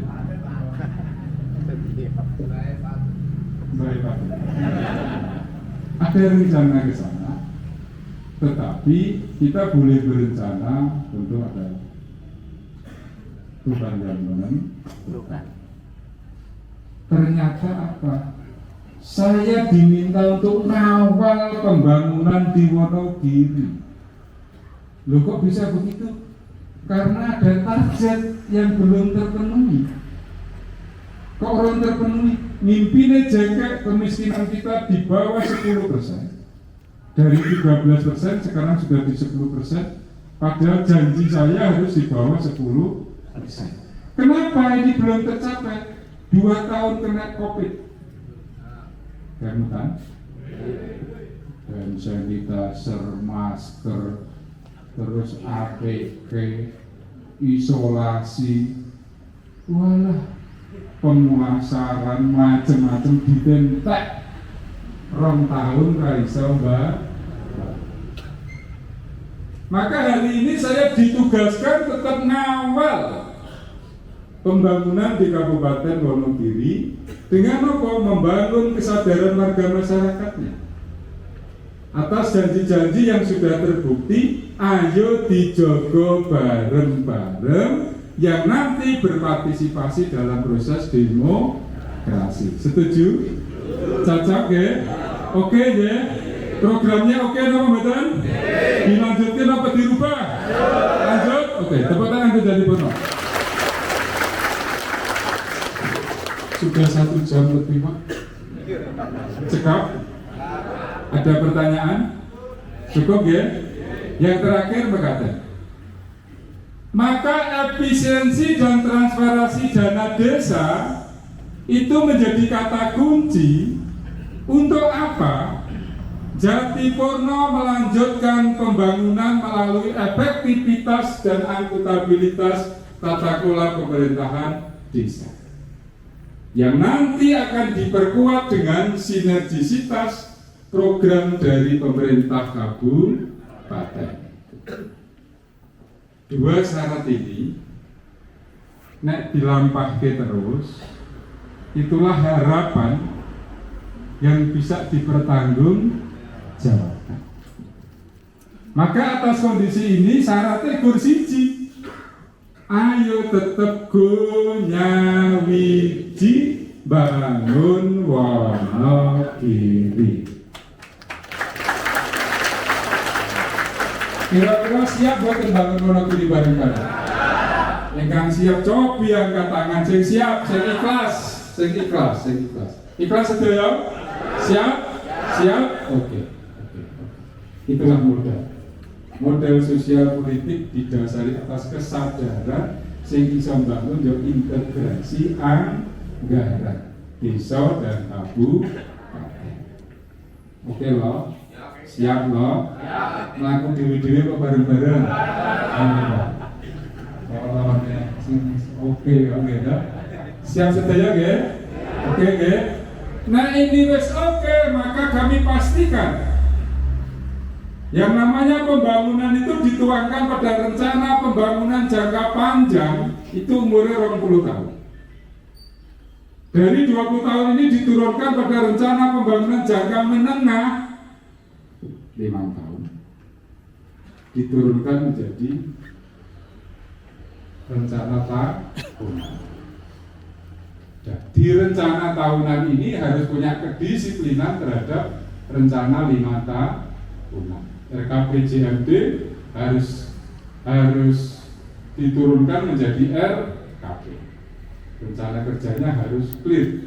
Baik, Pak. Ada rencana ke sana, tetapi kita boleh berencana untuk ada Tuhan yang menentukan. Ternyata apa? Saya diminta untuk mengawal pembangunan di Wonogiri. Loh kok bisa begitu? Karena ada target yang belum terpenuhi. Kok belum terpenuhi? Mimpinya JK kemiskinan kita di bawah 10%. Dari 13% sekarang sudah di 10%. Padahal janji saya harus di bawah 10%. Kenapa ini belum tercapai? 2 tahun kena COVID. Kan? Dan sanitizer, masker, terus APK, isolasi, walah, pemulasaran macam-macam ditentek. 2 tahun raiso mbak. Maka hari ini saya ditugaskan tetap ngawal pembangunan di Kabupaten Wonogiri dengan apa? Membangun kesadaran warga masyarakatnya atas janji-janji yang sudah terbukti. Ayo dijogo bareng-bareng yang nanti berpartisipasi dalam proses demokrasi. Setuju? Cocok ya? Oke ya? Programnya oke apa mboten? Dilanjutkan apa dirubah? Lanjut? Oke, tepuk tangan untuk Jadi Bono. Sudah 1 jam lebih, Pak. Cekap? Ada pertanyaan? Cukup ya? Yang terakhir berkata, maka efisiensi dan transparansi dana desa itu menjadi kata kunci untuk apa? Jatipurno melanjutkan pembangunan melalui efektivitas dan akuntabilitas tata kelola pemerintahan desa, yang nanti akan diperkuat dengan sinergisitas program dari pemerintah kabupaten. 2 syarat ini nek dilampahke terus, itulah harapan yang bisa dipertanggungjawabkan. Maka atas kondisi ini syaratnya kursiji, ayo tetap nyawiji bangun Wonogiri. Kira-kira siap buat membangun Wonogiri bareng-bareng? Yang siap cobi angkat tangan, sing siap, sing ikhlas, sing ikhlas, sing ikhlas. Ikhlas sedaya? Siap? Siap? Oke. Itulah model sosial politik didasari atas kesadaran sing iso mbangun yo integrasi anggaran desa dan kabupaten. Oke loh? Siap loh? Melakukan dewi-dewi apa bareng-bareng? Lawan-lawannya oke dah. Siap sedaya ya? Oke, oke. Nah ini wes oke, maka kami pastikan yang namanya pembangunan itu dituangkan pada rencana pembangunan jangka panjang itu umurnya 20 tahun. Dari 20 tahun ini diturunkan pada rencana pembangunan jangka menengah 5 tahun. Diturunkan menjadi rencana tahunan. Di rencana tahunan ini harus punya kedisiplinan terhadap rencana 5 tahunan. RKPJMD harus diturunkan menjadi RKP. Rencana kerjanya harus clear.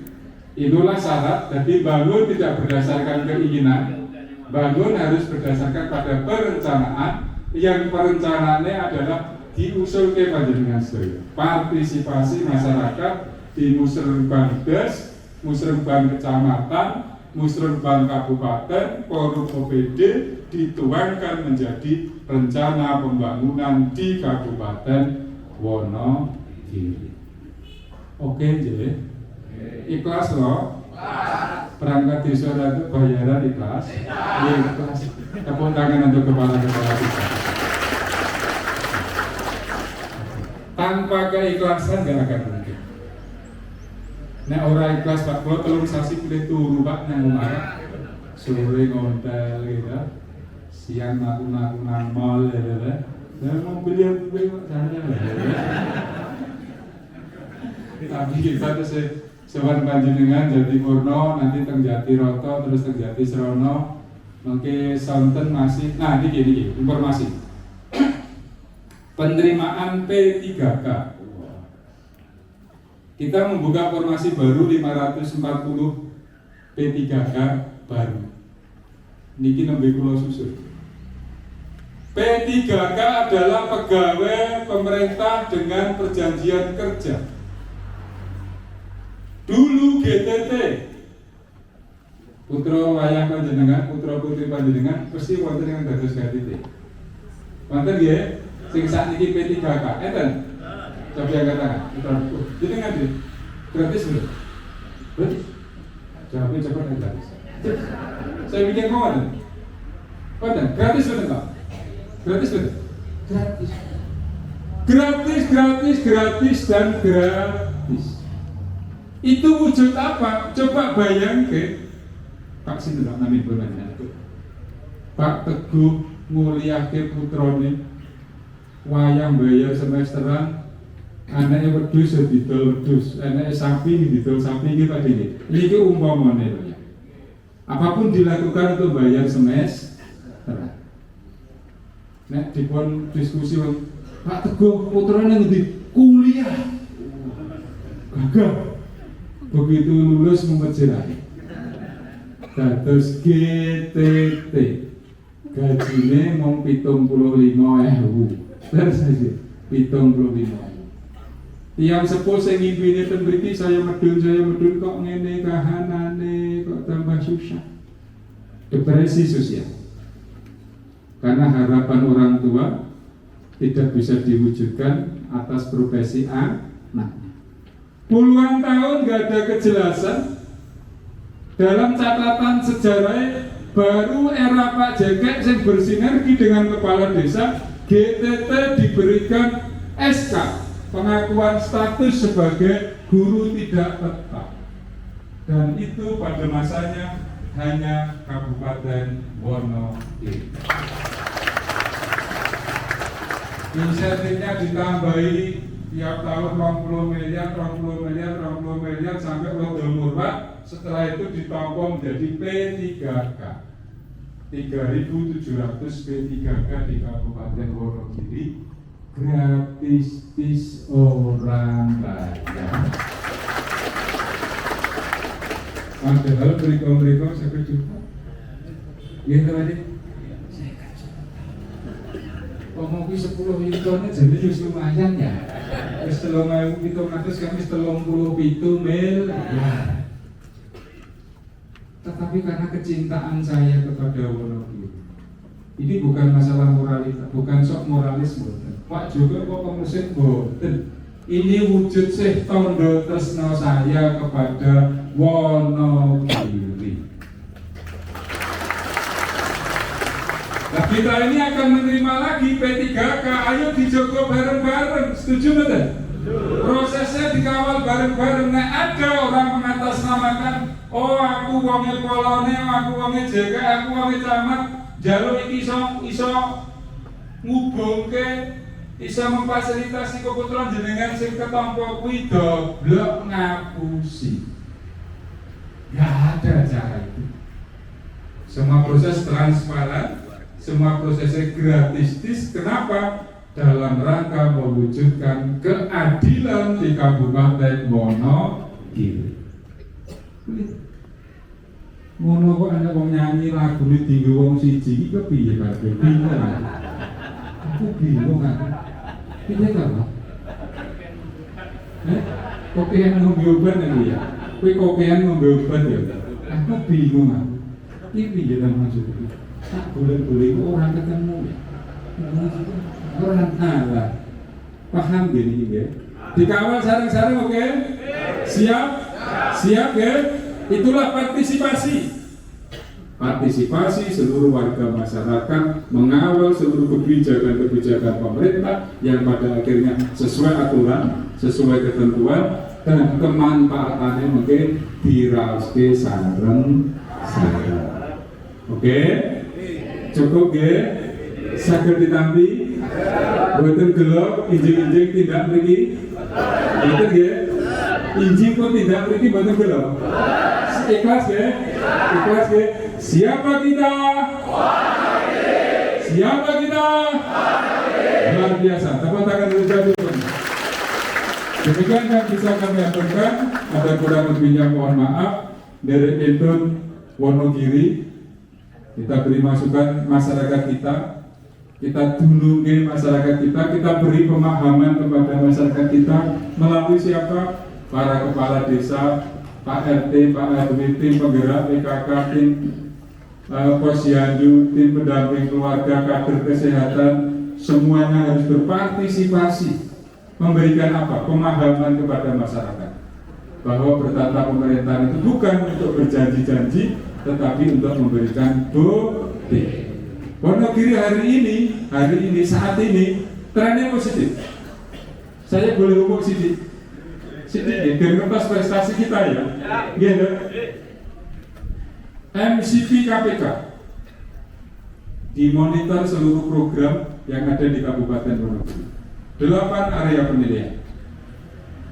Itulah syarat. Jadi bangun tidak berdasarkan keinginan, bangun harus berdasarkan pada perencanaan. Yang perencanaannya adalah diusulkan panjenengan sedaya. Partisipasi masyarakat di Musrenban Des, Musrenban Kecamatan, Musrenban Kabupaten, Forum OPD dituangkan menjadi rencana pembangunan di Kabupaten Wonogiri. Oke, J. Ikhlas loh. Perangkat desa itu bayaran ikhlas. Ikhlas. Tepuk tangan untuk kepala-kepala desa. Tanpa keikhlasan gak akan mungkin. Nek orang ikhlas Pak, kalau telung sasi pilih turu Pak nang omah. Sore ngontel gitu. Siang naku-naku nang mall gitu. Dan mobil yang gue kok sana. Tapi kita tuh sewan panjenengan Jati Purno, nanti teng Jati Roto, terus teng Jati Srono. Mungkin sonten masih. Nah, ini gini informasi. Penerimaan P3K. Kita membuka formasi baru 540 P3K baru. Niki nembe kula susun. P3K adalah pegawai pemerintah dengan perjanjian kerja. Dulu GTT, putra wayang panjenengan, putra putri panjenengan, pasti wonten yang dados GTT. Wonten nggih? Sing sakniki P3K, enten? Coba angkat tangan. Jadi nggak gratis belum? Gratis? Jawabnya cepat dan gratis. Saya bikin kawan. Pada gratis betul tak? Gratis betul? Gratis. Gratis dan gratis. Itu wujud apa? Coba bayangkan. Pak sini tak nami berbanyak. Pak Teguh nguliahke putrone, wayang bayar semesteran. Anaknya wedhus ya didol wedhus, anaknya sapi didol sapi iki Pak Dene. Iki umpamane lho ya. Apapun dilakukan untuk bayar semesteran. Nek dipun diskusi Pak Teguh putrane ngendi kuliah. Gagah. Begitu lulus mengejarai. Dados GTT. Gajine mung 75.000. Terus saja 75.000. Tiang sepuh sing ngimpine ten mriki saya medun kok ngene kahanane kok tambah susah. Depresi sosial. Karena harapan orang tua tidak bisa diwujudkan atas profesi anak. Puluhan tahun gak ada kejelasan. Dalam catatan sejarah baru era Pak Jekek yang bersinergi dengan kepala desa, GTT diberikan SK, pengakuan status sebagai guru tidak tetap. Dan itu pada masanya hanya Kabupaten Wonogiri. Insentifnya ditambahi tiap tahun 20 miliar sampai Rodo Murba. Setelah itu ditompong menjadi P3K. 3.700 P3K di Kabupaten Wonogiri. Gratis orang bayar. Padahal mereka saya juta. Gitu adik. Ngomong 10 juta jadi justru lumayan ya. Setelah 700 kami 37 miliar. Tetapi karena kecintaan saya kepada Wonogiri, ini bukan masalah moralitas, bukan sok moralis boten. Pak juga kok pemusik boten. Ini wujud sih tondo tresno saya kepada Wonogiri. Nah, kita ini akan menerima lagi P3K. Ayo dijogo bareng-bareng. Setuju betul? Prosesnya dikawal bareng-bareng. Nah, ada orang mengatasnamakan, oh aku wonge Polone, aku wonge JK, aku wonge camat, jaluk iki iso ngubungke, iso memfasilitasi kebetulan jenengan sing ketompo kuwi doblok ngapusi. Ya ada cara itu. Semua proses transparan, semua prosesnya gratis. Kenapa? Dalam rangka mewujudkan keadilan di Kabupaten Wonogiri. Ngono kok ana wong nyanyi lagu ini tinggi wong siji iki kepiye kabeh bingung. Aku bingung aku. Piye apa? Kopian ngombe obat ya. Kowe kopian ngombe obat ya. Aku bingung aku. Iki piye ta maksudku? Tak boleh-boleh orang ketemu ya. Orang Allah. Paham gini ya? Dikawal sarang-sarang oke? Siap? Siap ya? Itulah partisipasi. Partisipasi seluruh warga masyarakat mengawal seluruh kebijakan-kebijakan pemerintah yang pada akhirnya sesuai aturan, sesuai ketentuan dan kemanfaatannya mungkin diraoske sareng-sareng. Oke? Cukup ya? Saged ditampi? Boten gelok, injing-injing tidak mriki. Boten ya? Injing pun tidak mriki boten gelok. Ikhlas ya? Ikhlas ya? Siapa kita? Siapa kita? Luar biasa. Tepuk tangan dulu dulu. Demikian yang bisa kami aturkan. Ada kurang lebihnya mohon maaf. Dari Intun Wonogiri, kita beri masukan masyarakat kita dulungi masyarakat kita beri pemahaman kepada masyarakat kita melalui siapa? Para kepala desa, Pak RT, Pak RW, tim penggerak PKK, tim posyandu, tim pendamping keluarga, kader kesehatan, semuanya harus berpartisipasi memberikan apa? Pemahaman kepada masyarakat bahwa bertata pemerintahan itu bukan untuk berjanji-janji tetapi untuk memberikan bukti. Wonogiri hari ini, saat ini trennya positif. Saya boleh ngomong sedikit biar ngepas prestasi kita ya. Gitu. MCP KPK dimonitor seluruh program yang ada di Kabupaten Wonogiri. 8 area penilaian.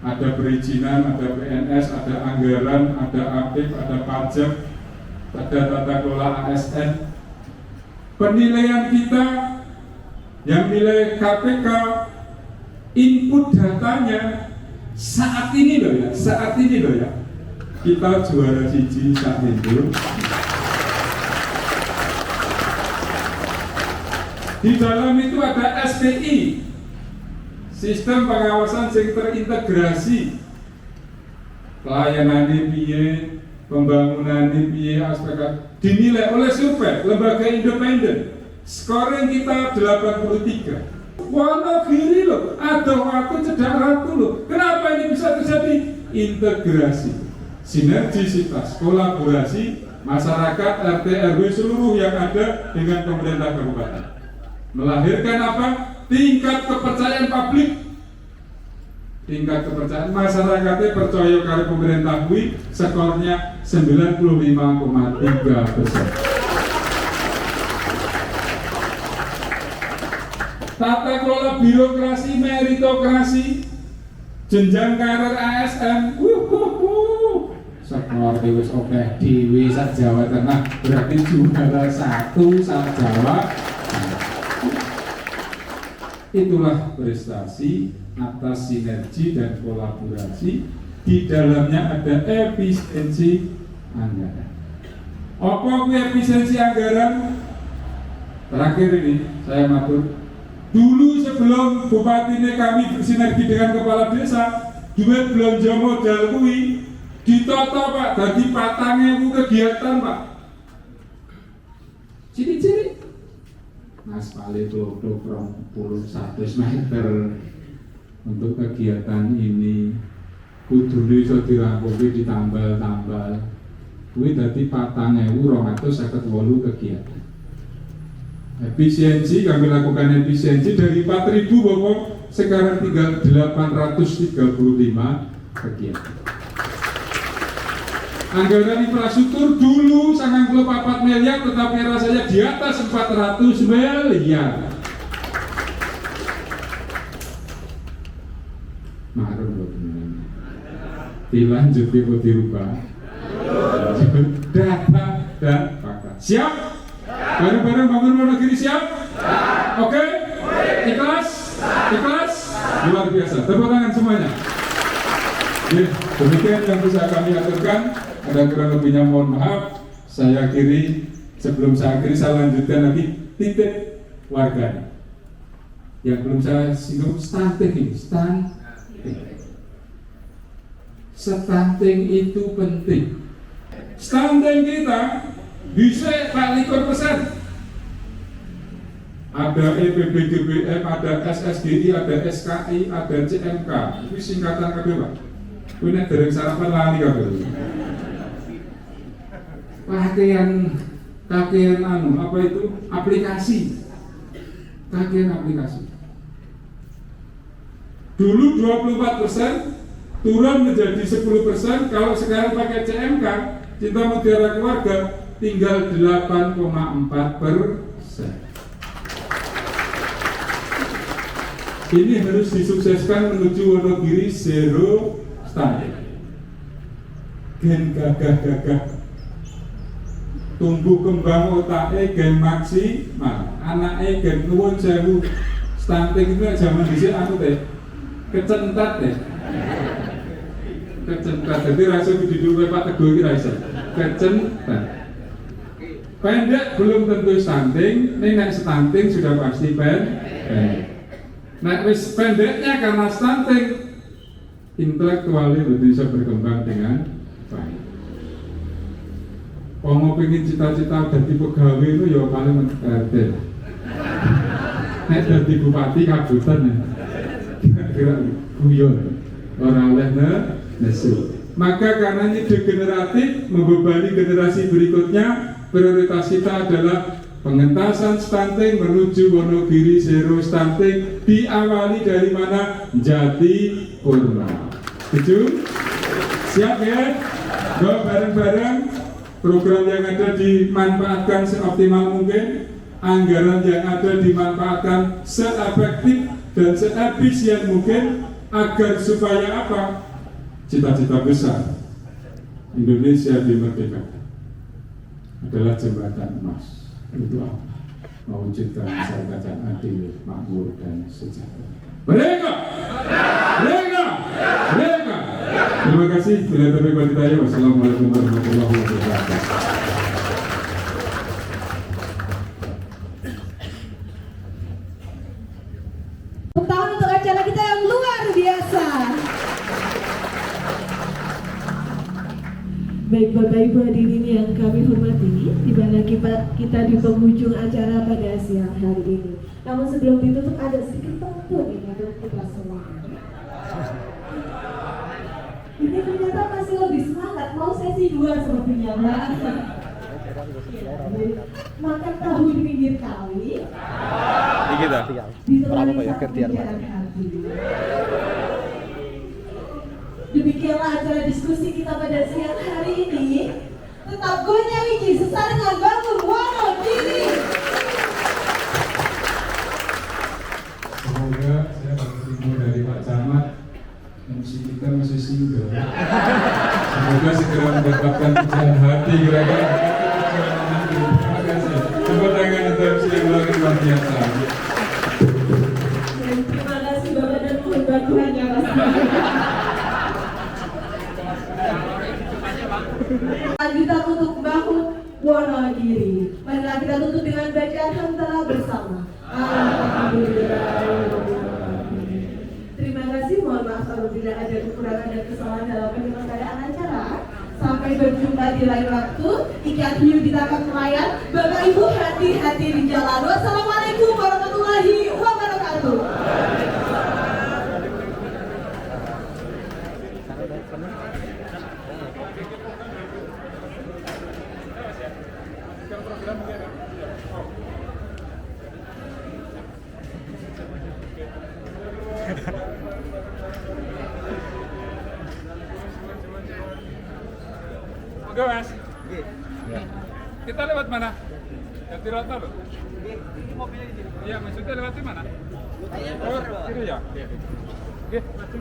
Ada perizinan, ada PNS, ada anggaran, ada APIP, ada pajak, ada tata kelola ASN. Penilaian kita yang nilai KPK input datanya saat ini loh ya kita juara siji saat itu. Di dalam itu ada SPI, sistem pengawasan yang terintegrasi, pelayanan piye, pembangunan piye, aspek dinilai oleh survei lembaga independen. Scoring kita 83. Wonogiri loh, ada waktu cedak ratu loh. Kenapa ini bisa terjadi? Integrasi, sinergisitas, kolaborasi masyarakat, RT, RW seluruh yang ada dengan pemerintah kabupaten. Melahirkan apa? Tingkat kepercayaan publik. Tingkat kepercayaan masyarakatnya percaya karo pemerintah kuwi skornya 95,3%. Tata kelola birokrasi, meritokrasi, jenjang karir ASN, skor wis akeh dhewe sak Jawa Tengah, berarti juara 1 sak Jawa. Itulah prestasi atas sinergi dan kolaborasi. Di dalamnya ada efisiensi anggaran. Apa kuwi efisiensi anggaran? Terakhir ini saya matur. Dulu sebelum bupati ini kami bersinergi dengan kepala desa, duit belanja modal kuwi ditata Pak, dadi 4.000 kegiatan Pak. Ciri-ciri aspal itu 100 meter, untuk kegiatan ini kudune iso dirangkupi ditambal-tambal kuwi dadi 4.258 kegiatan. Efisiensi, kami lakukan efisiensi dari 4.000 Bapak, sekarang tinggal 835 kegiatan. Anggaran infrastruktur dulu 94 miliar, tetapi rasanya di atas 400 miliar. Maklum benar. Dilanjut dirubah. Data dan fakta. Siap? Bareng-bareng bangun Wonogiri, siap? Oke? Ikhlas? Ikhlas? Luar biasa. Tepuk tangan semuanya. Ya, demikian yang bisa kami aturkan. Ada kurang lebihnya mohon maaf. Saya akhiri. Sebelum saya akhiri, saya lanjutkan lagi titip warga. Yang belum saya singgung, stunting ini. Stunting itu penting. Stunting kita bisa 4%. Ada EPBGBM, ada SSGI, ada SKI, ada CMK. Itu singkatan kabeh, Pak. Kuwi nek dereng sarapan lali kabeh. Kakean apa itu? Aplikasi. Kakean aplikasi. Dulu 24%, turun menjadi 10%. Kalau sekarang pakai CMK, Cinta Mutiara Keluarga, tinggal 8,4%. Ini harus disukseskan menuju Wonogiri zero stunting. Gen gagah-gagah, tumbuh kembang otaknya gen maksimal, anaknya gen nuwun sewu. Stunting itu zaman dhisik kecentat deh. Kecentat, jadi rasa dididik Pak Teguh iki ra iso. Kecentat. Pendek belum tentu stunting, nek stunting sudah pasti pendek. Nek wis pendeknya karena stunting, intelektualnya bisa berkembang dengan baik. Kalau pengen cita-cita jadi pegawai itu ya paling mengerti. Nek jadi bupati kabutan ya, kira-kira guyon orang oleh nesu. Maka karena ini degeneratif membebani generasi berikutnya, prioritas kita adalah pengentasan stunting menuju Wonogiri zero stunting. Diawali dari mana? Jatipurna. Setuju? Siap ya? Go bareng-bareng. Program yang ada dimanfaatkan seoptimal mungkin, anggaran yang ada dimanfaatkan seefektif dan seefisien mungkin, agar supaya apa? Cita-cita besar Indonesia dimerdekakan adalah jembatan emas. Itu apa? Mewujudkan masyarakat yang adil, makmur, dan sejahtera. Mereka. Terima kasih. Bila terlibat ditanya. Wassalamualaikum warahmatullahi wabarakatuh. Tepuk tangan untuk acara kita yang luar biasa. Baik Bapak Ibu hadirin yang kami hormati, di mana kita di penghujung acara pada siang hari ini. Namun sebelum ditutup ada sedikit pantun ini untuk kita semua. Ini ternyata masih lebih semangat, mau sesi 2 sepertinya Mbak. Makan tahu di pinggir kali. Ditemani satu pembicaraan hati. Demikianlah acara diskusi kita pada siang hari ini. Tetap goyang wiji sesarengan bangun Wonogiri. Semoga saya dapat info dari Pak Camat, MC kita masih single. Semoga segera mendapatkan pujian hati kira-kira. Terima kasih. Tepuk tangan untuk MC yang luar biasa. Terima kasih Bapak dan Ibu bantuannya Mas. Kita tutup bangun Wonogiri. Marilah kita tutup dengan bacaan hamdalah bersama. Alhamdulillah. Terima kasih. Mohon maaf apabila ada kekurangan dan kesalahan dalam penyelenggaraan acara. Sampai berjumpa di lain waktu. Ikat hiu di tapak melayang. Bapak Ibu hati-hati di jalan. Wassalamualaikum warahmatullahi wabarakatuh. Oke mas. Ya. Kita lewat mana? Jati Rata loh. Iya, maksudnya lewat di mana? Oh, kiri ya? Oke, maju.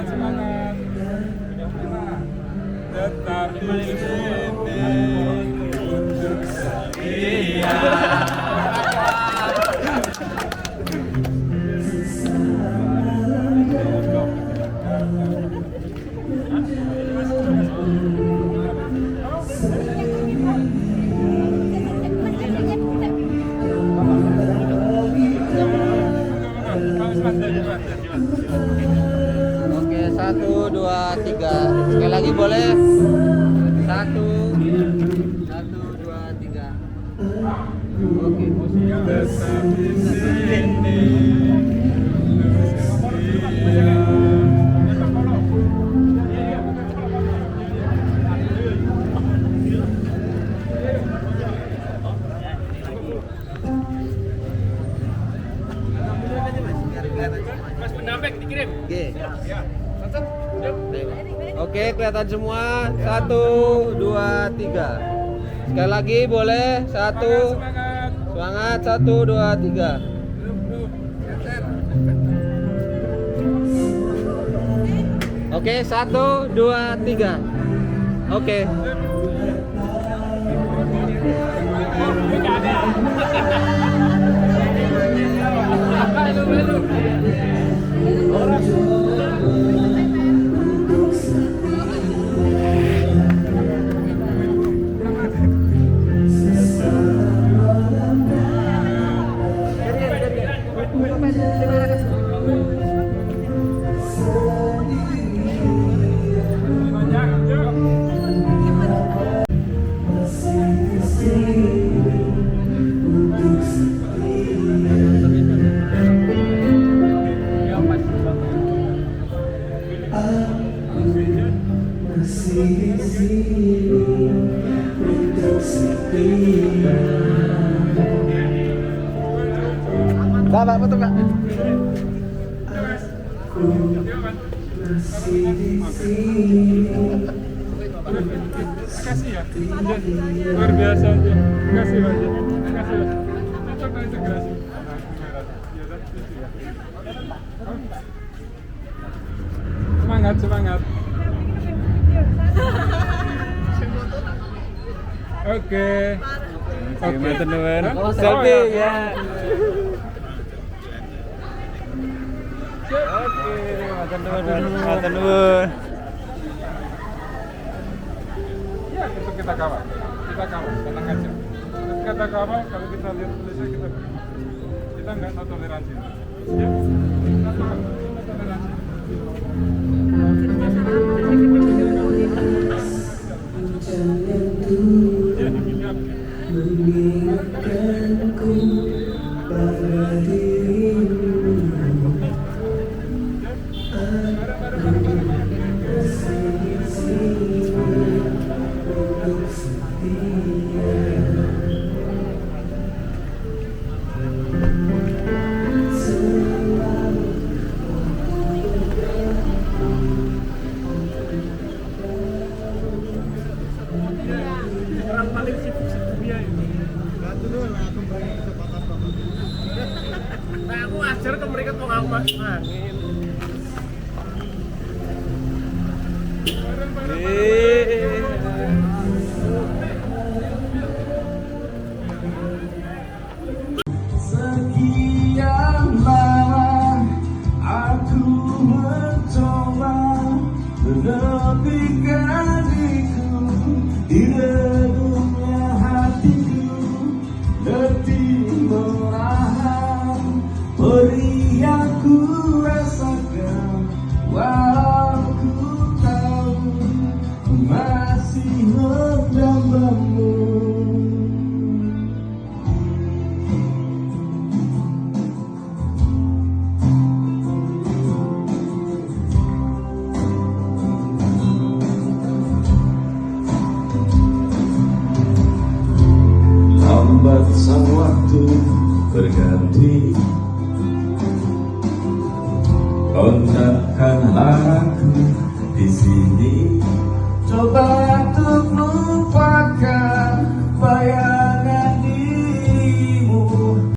Semangat. Tetap di sini untuk setia. Oke, 1, 2, 3. Sekali lagi boleh? 1, 2, 3. Oke. Tetap di sini. Mas pendamping dikirim. Oke, kelihatan semua. 1, 2, 3. Sekali lagi boleh? 1. Semangat. 1, 2, 3. Oke, 1, 2, 3. Oke. Bapak foto Pak. Makasih ya. Luar biasa aja. Makasih Pak. Makasih. Cocok integrasi. Semangat, semangat. Oke. Oke, matur nuwun. Selfie ya. Oke, matur nuwun. Ya, itu kita kawal. Tenang aja. Kita kawal, kalau kita lihat tulisnya kita nggak no toleransi. Ya, no toleransi. Mengingatkanku pada dirimu. Aku masih di sini untuk setia. Aku ajar ke mereka tuh aku mas angin. Sekian lama aku mencoba menepikan diriku di relungnya hatiku, letih merasa waktu berganti, kontakkanlah aku di sini, coba untuk